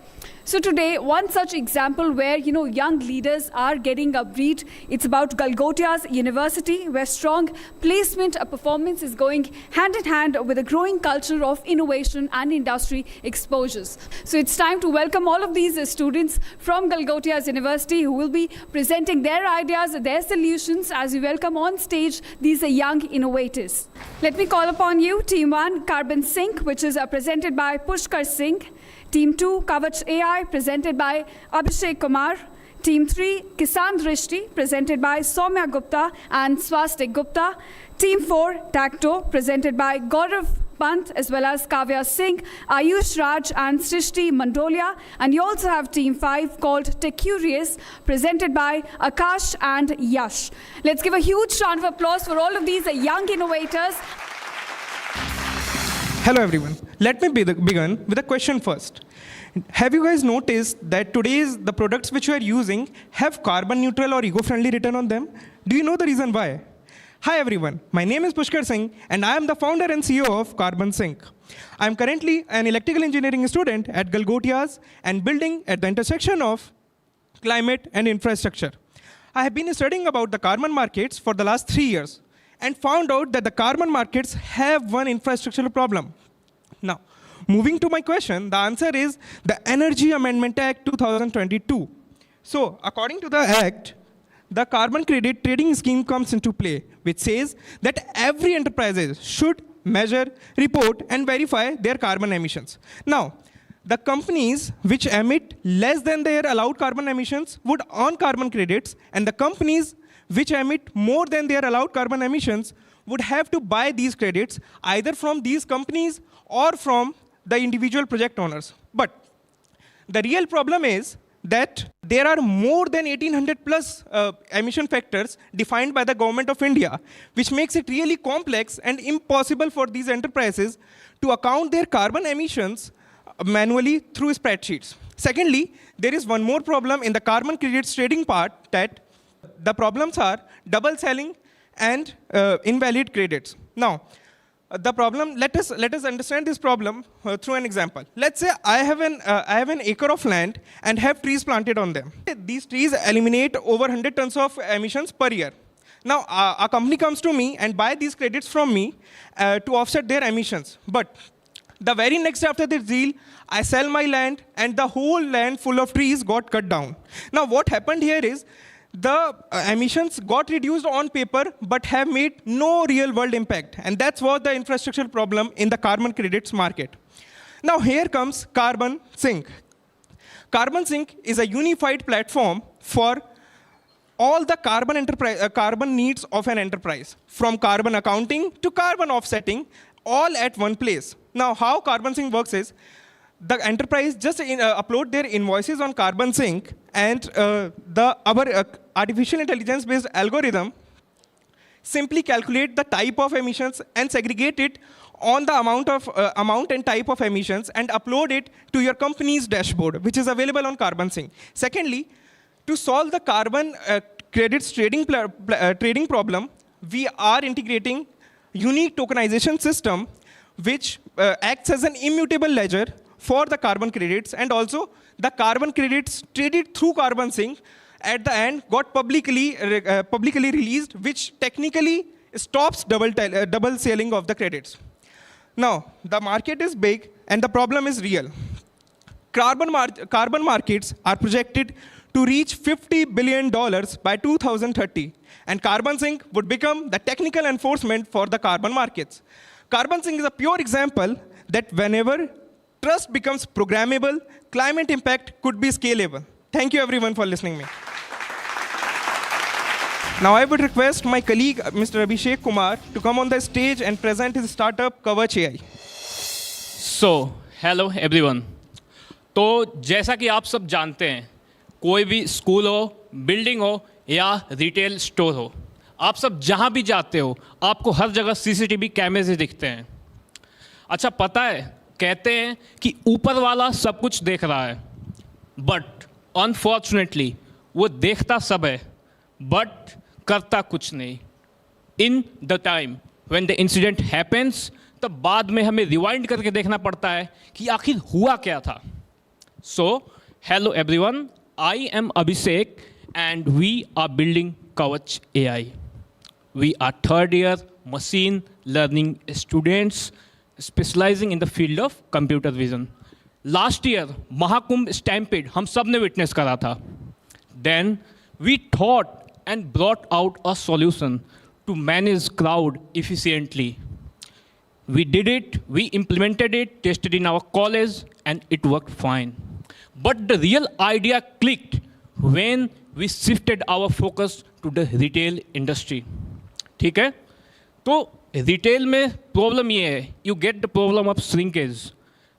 So today, one such example where, young leaders are getting a breed, it's about Gothenburg University, where strong placement performance is going hand in hand with a growing culture of innovation and industry exposures. So it's time to welcome all of these students from Gothenburg University who will be presenting their ideas, their solutions, as we welcome on stage these young innovators. Let me call upon you, Team 1, Carbon Sync, which is presented by Pushkar Singh. Team 2, Kavach AI, presented by Abhishek Kumar. Team 3, Kisan Drishti, presented by Soumya Gupta and Swastik Gupta. Team 4, Tacto, presented by Gaurav Pant, as well as Kavya Singh, Ayush Raj and Srishti Mandolia. And you also have Team 5 called Tech Curious, presented by Akash and Yash. Let's give a huge round of applause for all of these young innovators. Hello everyone. Let me begin with a question first. Have you guys noticed that today's the products which you are using have carbon neutral or eco-friendly written on them? Do you know the reason why? Hi everyone, my name is Pushkar Singh and I am the founder and CEO of Carbon Sync. I am currently an electrical engineering student at Gothenburg and building at the intersection of climate and infrastructure. I have been studying about the carbon markets for the last 3 years and found out that the carbon markets have one infrastructural problem. Now, moving to my question, the answer is the Energy Amendment Act 2022. So, according to the Act, the carbon credit trading scheme comes into play, which says that every enterprise should measure, report, and verify their carbon emissions. Now, the companies which emit less than their allowed carbon emissions would earn carbon credits, and the companies which emit more than their allowed carbon emissions would have to buy these credits either from these companies or from the individual project owners. But the real problem is that there are more than 1800 plus emission factors defined by the government of India, which makes it really complex and impossible for these enterprises to account their carbon emissions manually through spreadsheets. Secondly, there is one more problem in the carbon credits trading part, that the problems are double selling and invalid credits. Now, the problem, let us understand this problem through an example. Let's say I have an acre of land and have trees planted on them. These trees eliminate over 100 tons of emissions per year. Now, a company comes to me and buy these credits from me to offset their emissions. But the very next after this deal, I sell my land and the whole land full of trees got cut down. Now, what happened here is the emissions got reduced on paper but have made no real world impact. And that's what the infrastructural problem in the carbon credits market. Now, here comes Carbon Sync. Carbon Sync is a unified platform for all the carbon needs of an enterprise, from carbon accounting to carbon offsetting, all at one place. Now, how Carbon Sync works is, the enterprise just upload their invoices on Carbon Sync, and our artificial intelligence-based algorithm simply calculate the type of emissions and segregate it on the amount and type of emissions and upload it to your company's dashboard, which is available on Carbon Sync. Secondly, to solve the carbon credits trading problem, we are integrating unique tokenization system which acts as an immutable ledger for the carbon credits, and also the carbon credits traded through carbon sync at the end got publicly released, which technically stops double selling of the credits. Now, the market is big and the problem is real. Carbon markets are projected to reach $50 billion by 2030, and carbon sync would become the technical enforcement for the carbon markets. Carbon sync is a pure example that whenever trust becomes programmable, climate impact could be scalable. Thank you everyone for listening to me. Now I would request my colleague, Mr. Abhishek Kumar, to come on the stage and present his startup, Kavach AI. So, hello everyone. तो जैसा कि आप सब जानते हैं, कोई भी school हो, बिल्डिंग हो या रिटेल स्टोर हो, आप सब जहाँ भी जाते हो, आपको हर जगह सीसीटीवी कैमरे से दिखते हैं. अच्छा, पता है, कहते हैं कि ऊपर वाला सब कुछ देख रहा है, बट अनफॉर्चुनेटली वो देखता सब है, बट करता कुछ नहीं. In the time when the incident happens, तब बाद में हमें रिवाइंड करके देखना पड़ता है कि आखिर हुआ क्या था. So, hello everyone, I am Abhishek and we are building Kavach AI. We are third year machine learning students specializing in the field of computer vision. Last year, Mahakumbh Stampede हम सब ने witness करा था. Then we thought and brought out a solution to manage crowd efficiently. We did it, we implemented it, tested in our college, and it worked fine. But the real idea clicked when we shifted our focus to the retail industry. ठीक है? तो retail में problem ये है, you get the problem of shrinkage,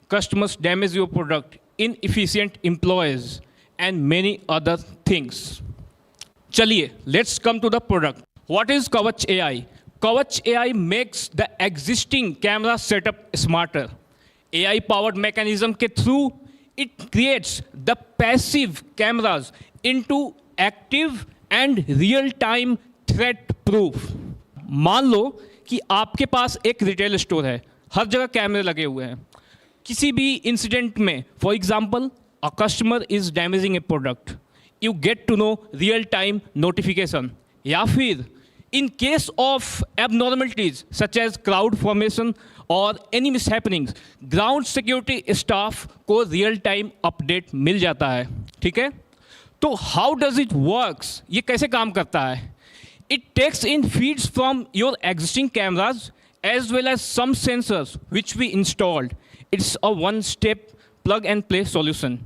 customers damage your product, inefficient employees, and many other things. चलिए, let's come to the product. What is Kavach AI? Kavach AI makes the existing camera setup smarter. AI-powered mechanism के through it creates the passive cameras into active and real-time threat-proof. मान लो कि आपके पास एक retail store है, हर जगह कैमरे लगे हुए हैं. किसी भी इंसिडेंट में, for example, a customer is damaging a product, you get to know real time notification. या फिर in case of abnormalities such as crowd formation or any mishappenings, ground security staff को real time update मिल जाता है. ठीक है? तो how does it works? ये कैसे काम करता है? It takes in feeds from your existing cameras as well as some sensors which we installed. It's a one-step plug-and-play solution.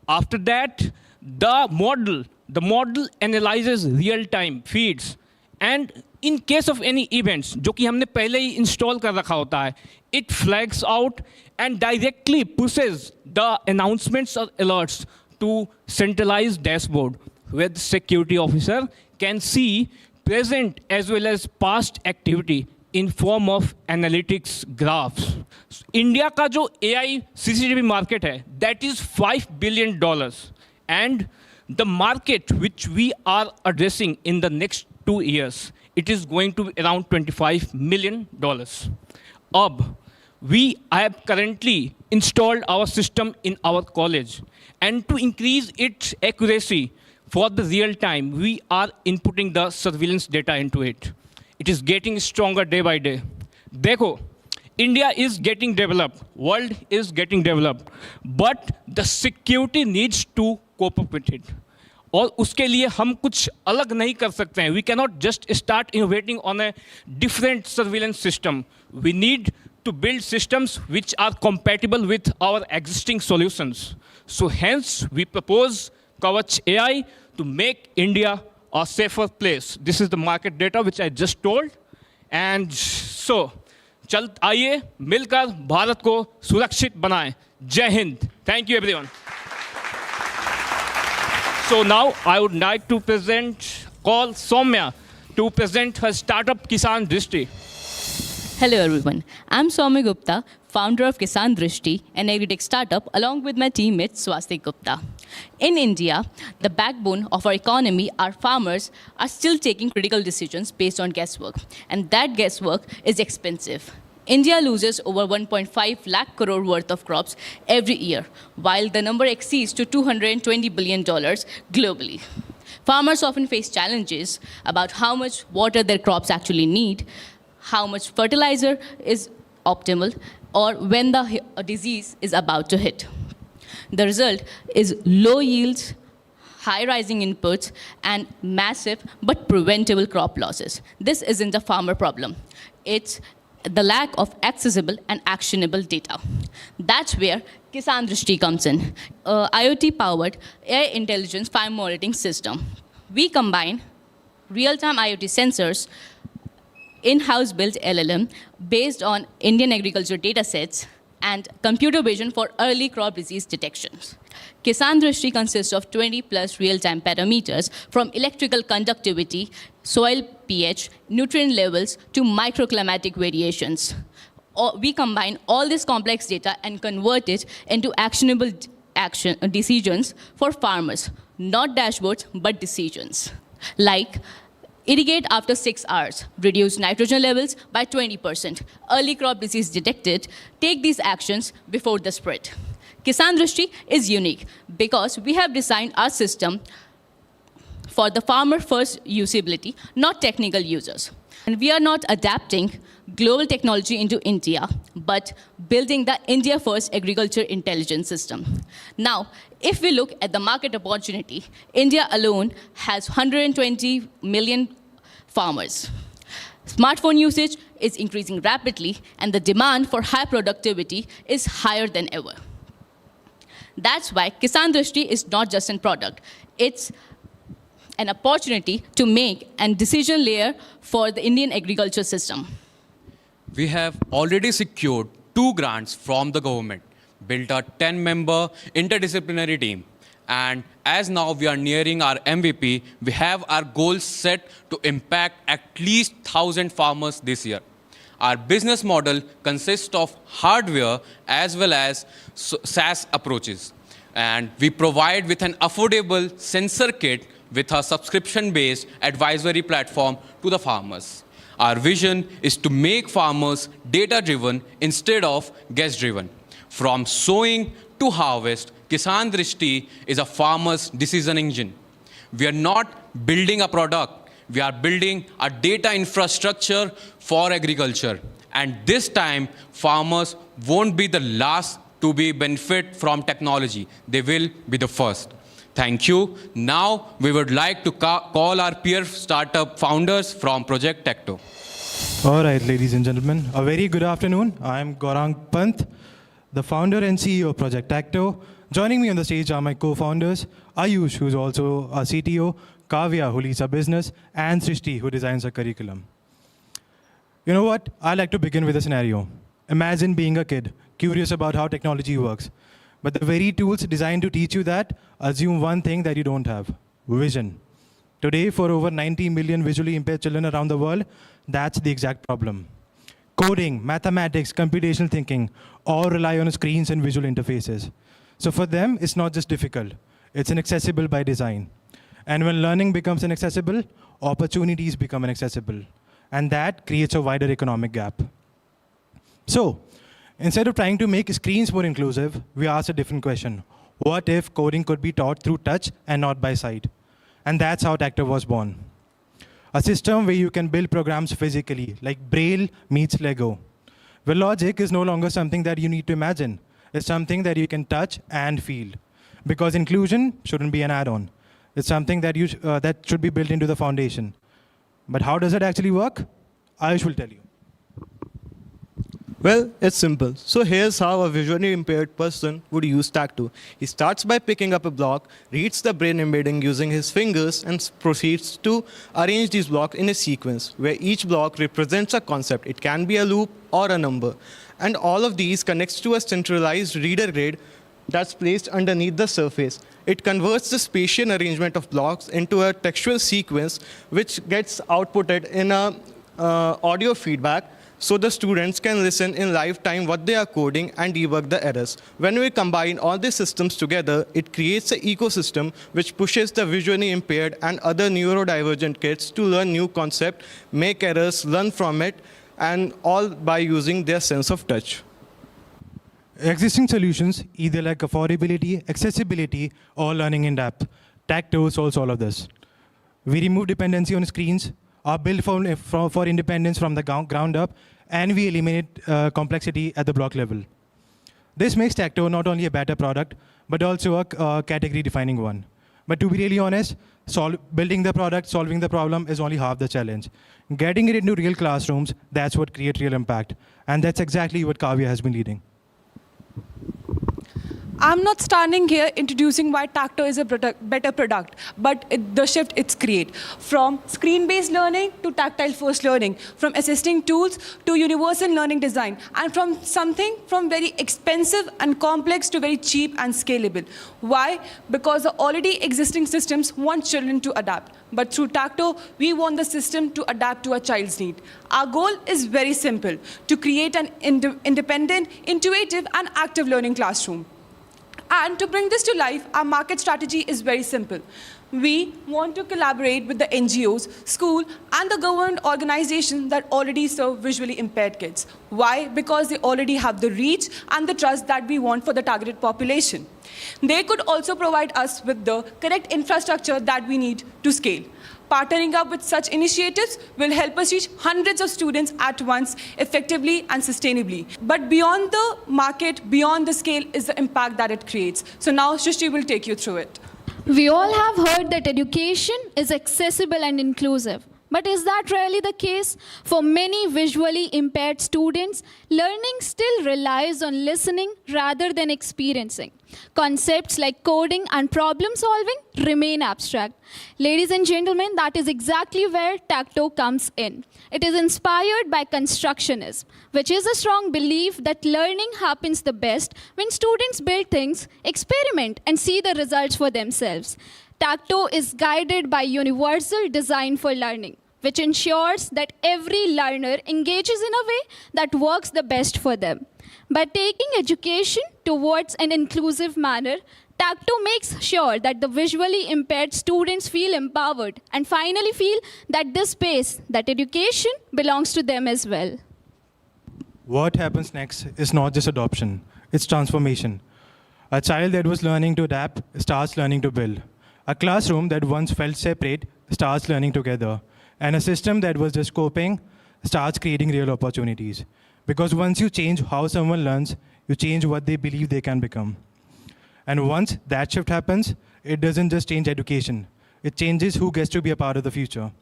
After that, the model analyzes real-time feeds. And in case of any events, जो कि हमने पहले ही install कर रखा होता है, it flags out and directly pushes the announcements or alerts to centralized dashboard where the security officer can see present as well as past activity in form of analytics graphs. India का जो AI CCTV market है, that is $5 billion, and the market which we are addressing in the next 2 years, it is going to be around $25 million. We have currently installed our system in our college, and to increase its accuracy for the real time, we are inputting the surveillance data into it. It is getting stronger day by day. देखो, India is getting developed, world is getting developed, but the security needs to cope up with it. और उसके लिए हम कुछ अलग नहीं कर सकते हैं. We cannot just start innovating on a different surveillance system. We need to build systems which are compatible with our existing solutions. So hence, we propose Kavach AI to make India a safer place. This is the market data which I just told. And so, आइए मिलकर भारत को सुरक्षित बनाएं. जय Hind. Thank you everyone. So now I would like to call Soumya to present her startup Kisan Drishti. Hello everyone, I'm Soumya Gupta, founder of Kisan Drishti, an agri-tech startup, along with my teammate Swastik Gupta. In India, the backbone of our economy, our farmers, are still taking critical decisions based on guesswork, and that guesswork is expensive. India loses over 1.5 lakh crore worth of crops every year, while the number exceeds to $220 billion globally. Farmers often face challenges about how much water their crops actually need, how much fertilizer is optimal, or when the disease is about to hit. The result is low yields, high rising inputs, and massive but preventable crop losses. This isn't a farmer problem. It's the lack of accessible and actionable data. That's where Kisan Drishti comes in, IoT-powered AI intelligence farm monitoring system. We combine real-time IoT sensors, in-house built LLM based on Indian agriculture datasets, and computer vision for early crop disease detections. Kisan Drishti consists of 20+ real-time parameters from electrical conductivity, soil pH, nutrient levels to microclimatic variations. We combine all this complex data and convert it into actionable decisions for farmers, not dashboards, but decisions. Like, irrigate after 6 hours, reduce nitrogen levels by 20%, early crop disease detected, take these actions before the spread. Kisan Drishti is unique because we have designed our system for the farmer-first usability, not technical users. And we are not adapting global technology into India, but building the India-first agriculture intelligence system. Now, if we look at the market opportunity, India alone has 120 million farmers. Smartphone usage is increasing rapidly, and the demand for high productivity is higher than ever. That's why Kisan Drishti is not just a product. It's an opportunity to make a decision layer for the Indian agriculture system. We have already secured 2 grants from the government, built a 10-member interdisciplinary team, and as now we are nearing our MVP, we have our goals set to impact at least 1,000 farmers this year. Our business model consists of hardware as well as SaaS approaches, and we provide with an affordable sensor kit with a subscription-based advisory platform to the farmers. Our vision is to make farmers data-driven instead of guess-driven. From sowing to harvest, Kisan Drishti is a farmer's decision engine. We are not building a product. We are building a data infrastructure for agriculture. And this time, farmers won't be the last to be benefit from technology. They will be the first. Thank you. Now, we would like to call our peer startup founders from Project Tecto. All right, ladies and gentlemen, a very good afternoon. I'm Gaurang Pant, the founder and CEO of Project Tecto. Joining me on the stage are my co-founders, Ayush, who's also a CTO, Kavya, who leads our business, and Srishti, who designs our curriculum. You know what? I'd like to begin with a scenario. Imagine being a kid, curious about how technology works. But the very tools designed to teach you that assume one thing that you don't have: vision. Today, for over 90 million visually impaired children around the world, that's the exact problem. Coding, mathematics, computational thinking all rely on screens and visual interfaces. So for them, it's not just difficult, it's inaccessible by design. And when learning becomes inaccessible, opportunities become inaccessible. And that creates a wider economic gap. So, instead of trying to make screens more inclusive, we asked a different question. What if coding could be taught through touch and not by sight? And that's how Tecto was born. A system where you can build programs physically, like Braille meets Lego. Where logic is no longer something that you need to imagine. It's something that you can touch and feel. Because inclusion shouldn't be an add-on. It's something that, that should be built into the foundation. But how does it actually work? Ayush will tell you. Well, it's simple. So here's how a visually impaired person would use Tecto. He starts by picking up a block, reads the brain embedding using his fingers, and proceeds to arrange these blocks in a sequence, where each block represents a concept. It can be a loop or a number. And all of these connects to a centralized reader grid that's placed underneath the surface. It converts the spatial arrangement of blocks into a textual sequence, which gets outputted in a audio feedback. so the students can listen in live time what they are coding and debug the errors. When we combine all these systems together, it creates an ecosystem which pushes the visually impaired and other neurodivergent kids to learn new concepts, make errors, learn from it, and all by using their sense of touch. Existing solutions, either like affordability, accessibility, or learning in depth. Tacto solves all of this. We remove dependency on screens, are built for independence from the ground up, and we eliminate complexity at the block level. This makes Tacto not only a better product, but also a category-defining one. But to be really honest, building the product, solving the problem is only half the challenge. Getting it into real classrooms, that's what creates real impact. And that's exactly what Kavya has been leading. I'm not standing here introducing why Tacto is a better product, but the shift it's create. From screen-based learning to tactile-first learning, from assisting tools to universal learning design, and from something from very expensive and complex to very cheap and scalable. Why? Because the already existing systems want children to adapt. But through Tacto, we want the system to adapt to a child's need. Our goal is very simple, to create an independent, intuitive, and active learning classroom. And to bring this to life, our market strategy is very simple. We want to collaborate with the NGOs, school, and the government organizations that already serve visually impaired kids. Why? Because they already have the reach and the trust that we want for the targeted population. They could also provide us with the correct infrastructure that we need to scale. Partnering up with such initiatives will help us reach hundreds of students at once, effectively and sustainably. But beyond the market, beyond the scale, is the impact that it creates. So now Shrishti will take you through it. We all have heard that education is accessible and inclusive. But is that really the case? For many visually impaired students, learning still relies on listening rather than experiencing. Concepts like coding and problem solving remain abstract. Ladies and gentlemen, that is exactly where Tacto comes in. It is inspired by constructionism, which is a strong belief that learning happens the best when students build things, experiment, and see the results for themselves. Tacto is guided by universal design for learning, which ensures that every learner engages in a way that works the best for them. By taking education towards an inclusive manner, Tacto makes sure that the visually impaired students feel empowered and finally feel that this space, that education, belongs to them as well. What happens next is not just adoption, it's transformation. A child that was learning to adapt starts learning to build. A classroom that once felt separate starts learning together. And a system that was just coping starts creating real opportunities. Because once you change how someone learns, you change what they believe they can become. And once that shift happens, it doesn't just change education. It changes who gets to be a part of the future.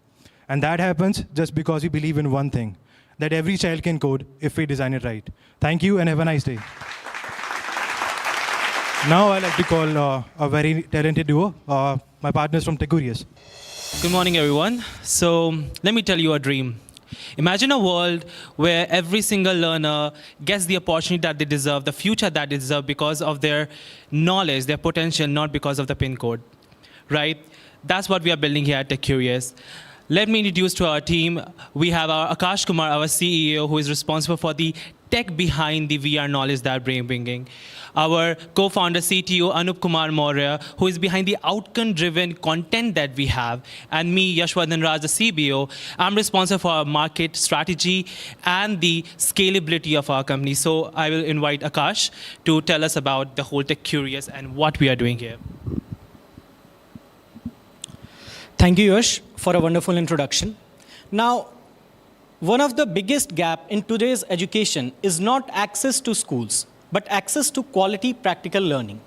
And that happens just because we believe in one thing, that every child can code if we design it right. Thank you and have a nice day. Now I'd like to call a very talented duo, my partners from Tegurius. Good morning, everyone. So let me tell you a dream. Imagine a world where every single learner gets the opportunity that they deserve, the future that they deserve because of their knowledge, their potential, not because of the PIN code, right? That's what we are building here at Tegurius. Let me introduce to our team. We have our Akash Kumar, our CEO, who is responsible for the tech behind the VR knowledge that we're bringing. Our co-founder, CTO, Arnab Kumar Maurya, who is behind the outcome-driven content that we have. And me, Yashwardhan Raj, the CBO, I'm responsible for our market strategy and the scalability of our company. So I will invite Akash to tell us about the whole Tegurius and what we are doing here. Thank you, Yash, for a wonderful introduction. Now, one of the biggest gaps in today's education is not access to schools, but access to quality practical learning,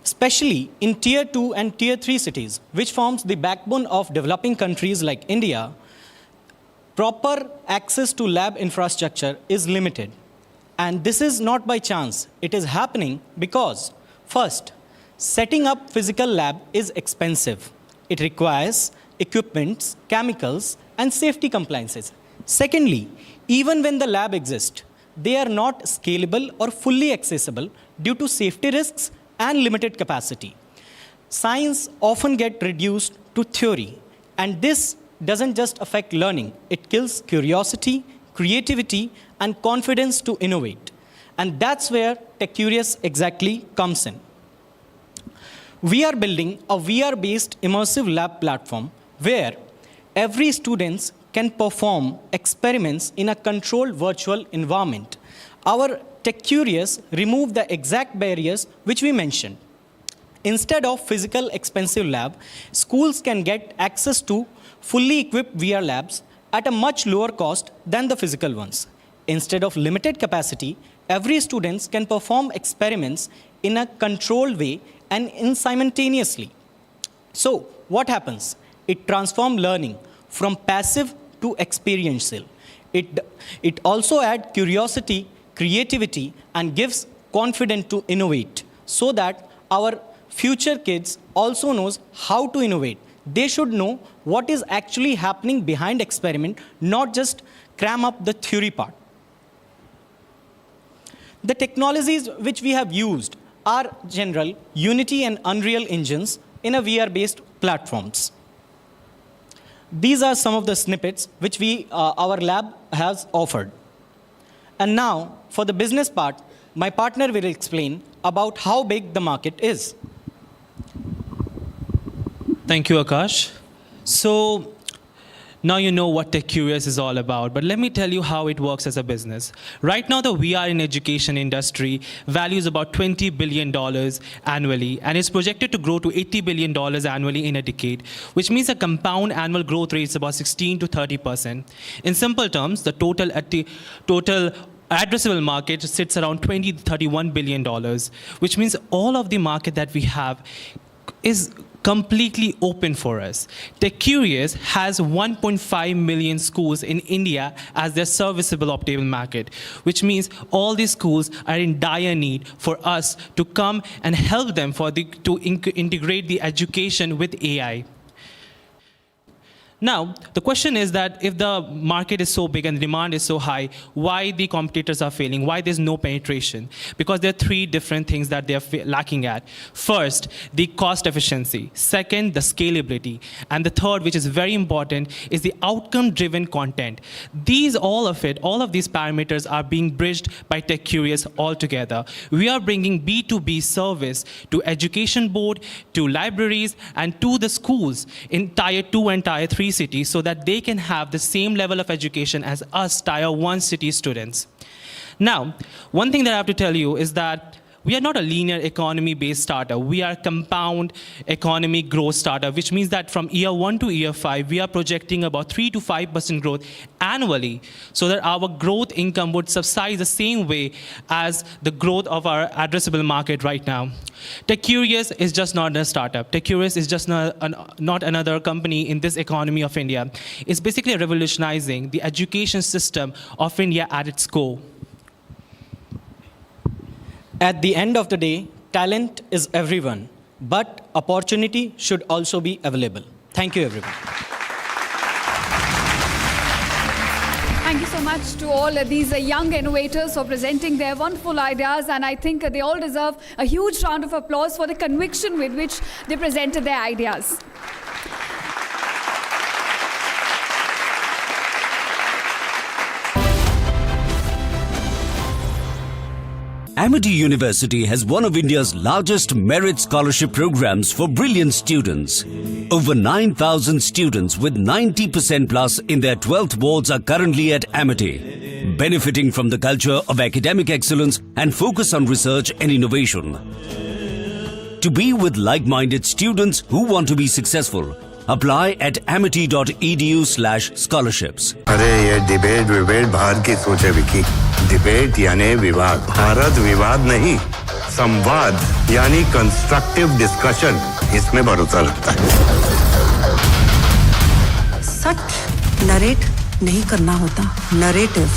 especially in Tier 2 and Tier 3 cities, which forms the backbone of developing countries like India. Proper access to lab infrastructure is limited. And this is not by chance. It is happening because, first, setting up physical lab is expensive. It requires equipments, chemicals, and safety compliances. Secondly, even when the lab exists, they are not scalable or fully accessible due to safety risks and limited capacity. Science often gets reduced to theory, and this doesn't just affect learning. It kills curiosity, creativity, and confidence to innovate. And that's where Tech Curious exactly comes in. We are building a VR-based immersive lab platform where every student can perform experiments in a controlled virtual environment. Our Tech Curious remove the exact barriers which we mentioned. Instead of physical expensive lab, schools can get access to fully equipped VR labs at a much lower cost than the physical ones. Instead of limited capacity, every student can perform experiments in a controlled way and simultaneously. So what happens? It transforms learning from passive to experiential. It also adds curiosity, creativity, and gives confidence to innovate so that our future kids also knows how to innovate. They should know what is actually happening behind experiment, not just cram up the theory part. The technologies which we have used are general Unity and Unreal engines in a VR-based platforms. These are some of the snippets which our lab has offered. And now, for the business part, my partner will explain about how big the market is. Thank you, Akash. So now you know what Tech Curious is all about, but let me tell you how it works as a business. Right now, the VR in education industry values about $20 billion annually, and is projected to grow to $80 billion annually in a decade, which means a compound annual growth rate is about 16 to 30%. In simple terms, the total addressable market sits around $20 to $31 billion, which means all of the market that we have is completely open for us. Tech Curious has 1.5 million schools in India as their serviceable optimal market, which means all these schools are in dire need for us to come and help them to integrate the education with AI. Now, the question is that if the market is so big and the demand is so high, why the competitors are failing? Why there's no penetration? Because there are three different things that they're lacking at. First, the cost efficiency. Second, the scalability. And the third, which is very important, is the outcome-driven content. All of these parameters are being bridged by Tech Curious altogether. We are bringing B2B service to education board, to libraries, and to the schools in Tier 2 and Tier 3 cities so that they can have the same level of education as us Tier 1 city students. Now, one thing that I have to tell you is that we are not a linear economy-based startup. We are a compound economy growth startup, which means that from year 1 to year 5, we are projecting about 3 to 5% growth annually so that our growth income would subside the same way as the growth of our addressable market right now. Tech Curious is just not a startup. Tech Curious is just not another company in this economy of India. It's basically revolutionizing the education system of India at its core. At the end of the day, talent is everyone, but opportunity should also be available. Thank you, everyone. Thank you so much to all these young innovators for presenting their wonderful ideas, and I think they all deserve a huge round of applause for the conviction with which they presented their ideas. Amity University has one of India's largest merit scholarship programs for brilliant students. Over 9,000 students with 90% plus in their 12th boards are currently at Amity, benefiting from the culture of academic excellence and focus on research and innovation. To be with like-minded students who want to be successful, apply at amity.edu/scholarships. अरे ये debate बाहर की सोचे Vicky. Debate यानी विवाद। भारत विवाद नहीं, संवाद यानी कंस्ट्रक्टिव डिस्कशन। इसमें भरोसा रखता है। सच नरेट नहीं करना होता, नरेटिव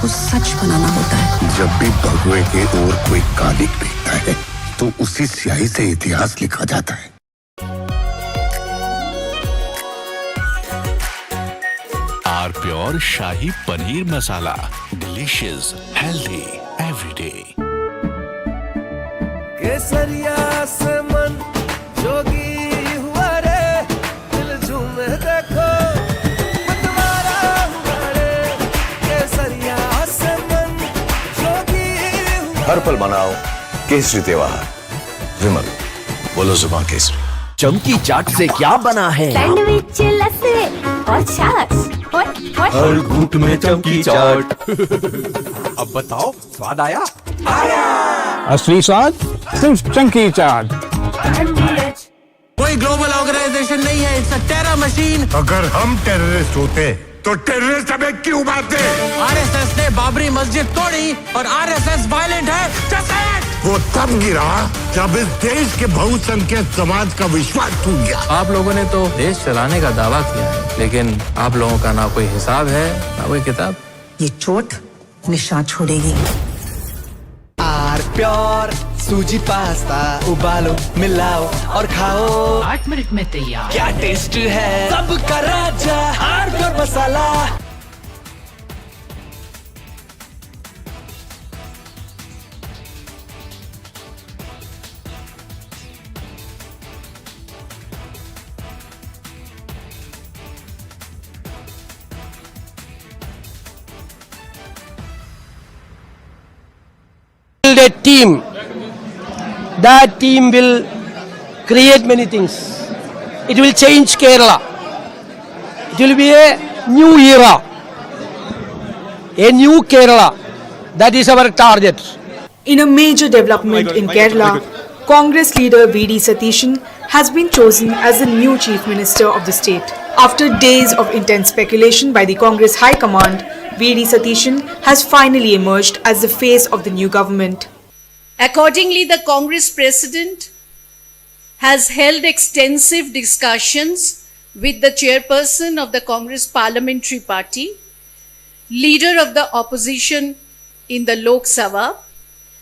को सच बनाना होता है। जब भी भगवे के ओर कोई कालिक दिखता है, तो उसी स्याही से इतिहास लिखा जाता है। R pure shahi paneer masala, delicious, healthy everyday. केसरिया से मन जोगी हुआ रे, दिल झूमे देखो मतवारा हुआ रे। हर पल मनाओ केसरी त्योहार। विमल, बोलो जुबान केसरी। चमकी चाट से क्या बना है? सैंडविच, लस्सी और छाछ। हर घूंट में चमकी चाट। अब बताओ, स्वाद आया? असली स्वाद सिर्फ चमकी चाट। कोई ग्लोबल ऑर्गेनाइजेशन नहीं है, इट्स अ टेरर मशीन। अगर हम टेररिस्ट होते तो टेररिस्ट हमें क्यों मारते? आरएसएस ने बाबरी मस्जिद तोड़ी और आरएसएस वायलेंट है। Just say it! वो तब गिरा जब इस देश के बहुसंख्यक समाज का विश्वास टूट गया। आप लोगों ने तो देश चलाने का दावा किया है, लेकिन आप लोगों का ना कोई हिसाब है ना कोई किताब। ये चोट निशान छोड़ेगी। आर प्योर सूजी पास्ता उबालो, मिलाओ और खाओ। 8 मिनट में तैयार। क्या टेस्ट है, सबका राजा R pure masala. Build a team. That team will create many things. It will change Kerala. It will be a new era, a new Kerala. That is our target. In a major development in Kerala, Congress leader V.D. Satishan has been chosen as the new Chief Minister of the state. After days of intense speculation by the Congress High Command, V.D. Satishan has finally emerged as the face of the new government. Accordingly, the Congress President has held extensive discussions with the chairperson of the Congress Parliamentary Party, leader of the opposition in the Lok Sabha,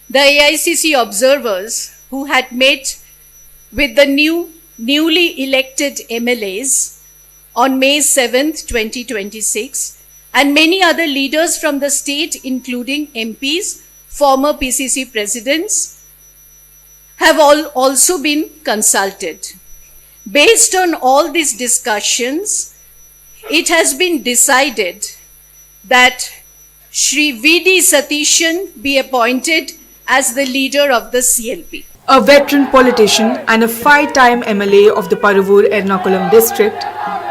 the AICC observers who had met with the newly elected MLAs on May 7th, 2026, and many other leaders from the state, including MPs, former PCC presidents, have also been consulted. Based on all these discussions, it has been decided that Shri V.D. Satishan be appointed as the leader of the CLP. A veteran politician and a 5-time MLA of the Paravur Ernakulam district,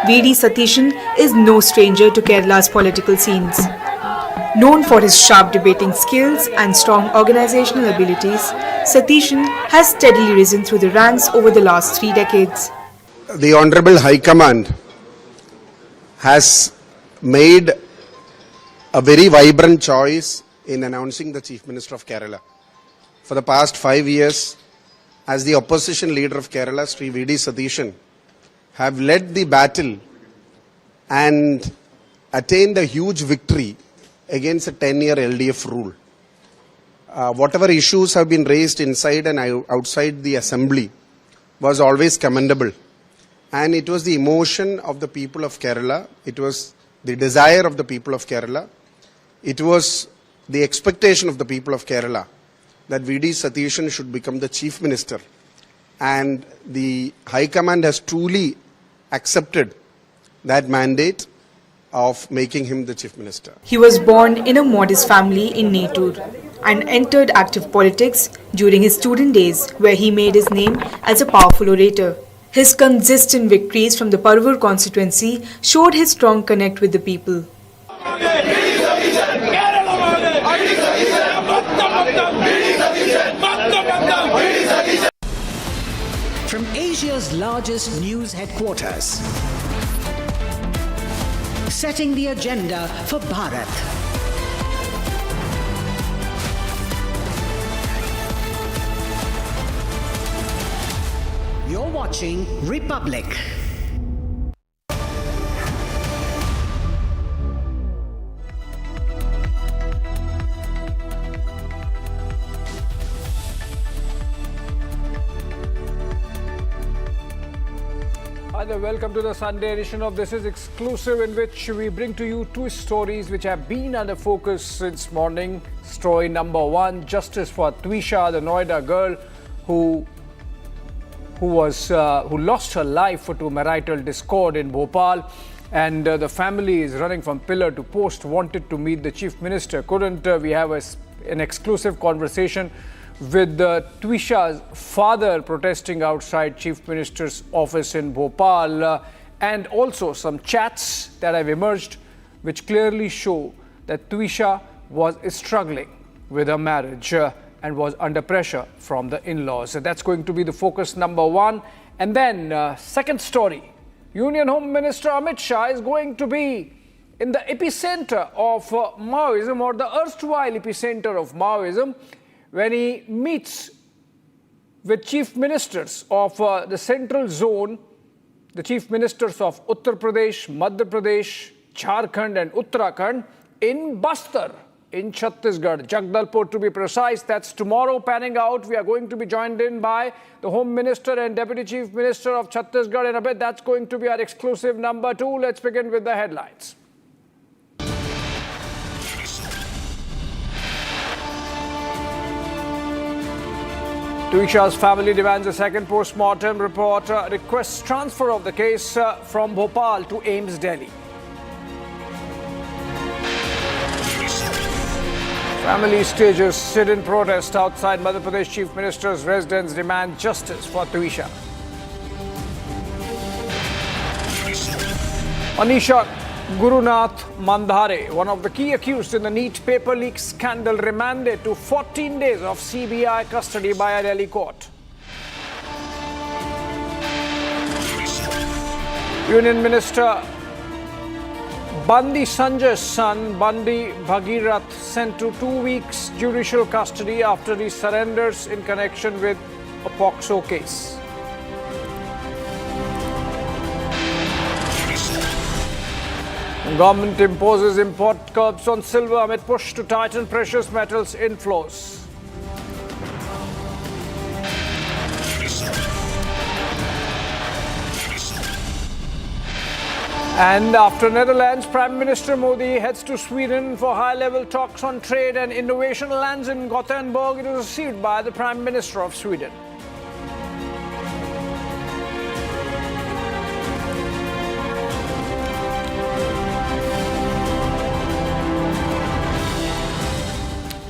V.D. Satishan is no stranger to Kerala's political scenes. Known for his sharp debating skills and strong organizational abilities, Satishan has steadily risen through the ranks over the last 3 decades. The Honorable High Command has made a very vibrant choice in announcing the Chief Minister of Kerala. For the past 5 years, as the opposition leader of Kerala, Sri V.D. Satishan, have led the battle and attained a huge victory against a 10-year LDF rule. Whatever issues have been raised inside and outside the assembly was always commendable. And it was the emotion of the people of Kerala, it was the desire of the people of Kerala, it was the expectation of the people of Kerala that V.D. Satishan should become the Chief Minister. And the High Command has truly accepted that mandate of making him the Chief Minister. He was born in a modest family in Netur and entered active politics during his student days, where he made his name as a powerful orator. His consistent victories from the Paravur constituency showed his strong connect with the people. From Asia's largest news headquarters, setting the agenda for Bharat. You're watching Republic. Hi there, welcome to the Sunday edition of This Is Exclusive, in which we bring to you two stories which have been under focus since morning. Story number one, justice for Twisha, the Noida girl who lost her life to marital discord in Bhopal, and the family is running from pillar to post, wanted to meet the chief minister, couldn't. We have a an exclusive conversation with Twisha's father protesting outside Chief Minister's office in Bhopal, and also some chats that have emerged which clearly show that Twisha was struggling with her marriage and was under pressure from the in-laws. So that's going to be the focus number one. And then second story, Union Home Minister Amit Shah is going to be in the epicenter of Maoism, or the erstwhile epicenter of Maoism, when he meets with chief ministers of the central zone, the chief ministers of Uttar Pradesh, Madhya Pradesh, Jharkhand and Uttarakhand in Bastar, in Chhattisgarh, Jagdalpur to be precise. That's tomorrow panning out. We are going to be joined in by the Home Minister and Deputy Chief Minister of Chhattisgarh in a bit. That's going to be our exclusive number two. Let's begin with the headlines. Twisha's family demands a second post-mortem report, requests transfer of the case from Bhopal to AIIMS Delhi. Family stages sit-in protest outside Madhya Pradesh Chief Minister's residence, demand justice for Twisha. Anisha Gurunath Mandhare, one of the key accused in the NEET paper leak scandal, remanded to 14 days of CBI custody by a Delhi court. Union Minister Bandi Sanjay's son, Bandi Bhagirath, sent to 2 weeks judicial custody after he surrenders in connection with a POCSO case. Government imposes import curbs on silver amid push to tighten precious metals inflows. And after Netherlands, Prime Minister Modi heads to Sweden for high-level talks on trade and innovation. Lands in Gothenburg. It was received by the Prime Minister of Sweden.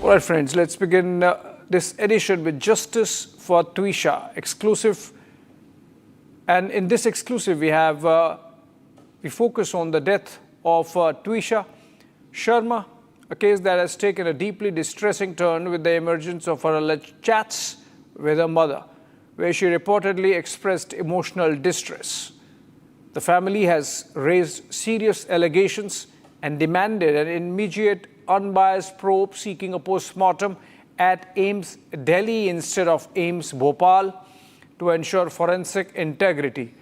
All right, friends, let's begin this edition with Justice for Twisha, exclusive. And in this exclusive, we focus on the death of Twisha Sharma, a case that has taken a deeply distressing turn with the emergence of her alleged chats with her mother, where she reportedly expressed emotional distress. The family has raised serious allegations and demanded an immediate unbiased probe seeking a post-mortem at AIIMS Delhi instead of AIIMS Bhopal to ensure forensic integrity.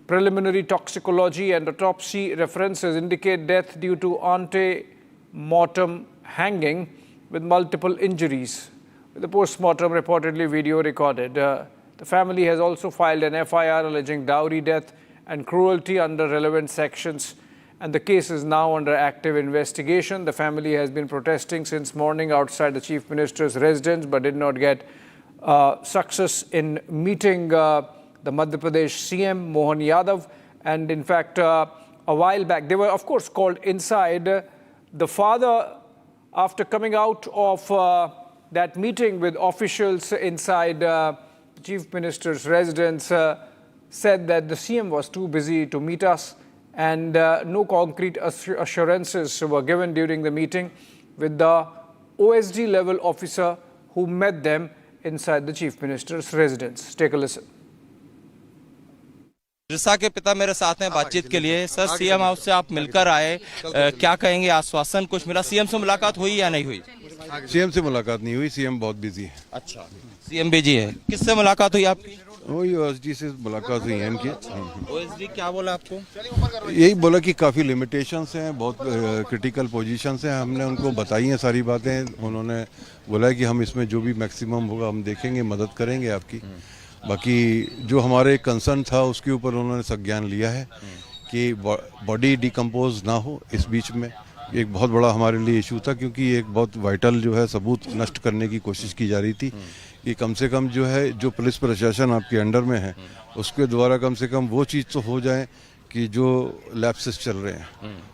Preliminary toxicology and autopsy references indicate death due to ante-mortem hanging with multiple injuries, with the post-mortem reportedly video recorded. The family has also filed an FIR alleging dowry death and cruelty under relevant sections, and the case is now under active investigation. The family has been protesting since morning outside the Chief Minister's residence, but did not get success in meeting the Madhya Pradesh CM Mohan Yadav. And in fact, a while back, they were of course called inside. The father, after coming out of that meeting with officials inside the Chief Minister's residence, said that the CM was too busy to meet us, and no concrete assurances were given during the meeting with the OSD level officer who met them inside the Chief Minister's residence. Take a listen. रिसा के पिता मेरे साथ हैं बातचीत के लिए। Sir, CM house से आप मिलकर आए, क्या कहेंगे? आश्वासन कुछ मिला? सीएम से मुलाकात हुई या नहीं हुई? सीएम से मुलाकात नहीं हुई, सीएम बहुत बिजी है। अच्छा, सीएम बिजी है। किससे मुलाकात हुई आपकी? वही ओएसडी से मुलाकात हुई है इनकी। ओएसडी क्या बोला आपको? यही बोला कि काफ़ी लिमिटेशंस हैं, बहुत क्रिटिकल पोजीशंस हैं। हमने उनको बताई हैं सारी बातें। उन्होंने बोला कि हम इसमें जो भी मैक्सिमम होगा हम देखेंगे, मदद करेंगे आपकी। बाकी जो हमारे कंसर्न था उसके ऊपर उन्होंने संज्ञान लिया है कि बॉडी डिकम्पोज ना हो। इस बीच में एक बहुत बड़ा हमारे लिए इशू था, क्योंकि एक बहुत वाइटल जो है सबूत नष्ट करने की कोशिश की जा रही थी कि कम से कम जो है जो पुलिस प्रशासन आपके अंडर में है उसके द्वारा कम से कम वो चीज़ तो हो जाए कि जो लैप्सेस चल रहे हैं।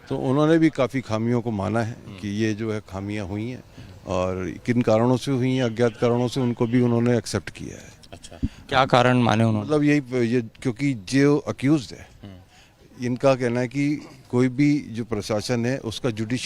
तो उन्होंने भी काफ़ी खामियों को माना है कि ये जो है खामियां हुई हैं और किन कारणों से हुई हैं, अज्ञात कारणों से, उनको भी उन्होंने एक्सेप्ट किया है। अच्छा, क्या कारण माने उन्होंने? मतलब ये क्योंकि जो अक्यूज्ड है, इनका कहना है कि कोई भी जो प्रशासन है उसका जुडिशियल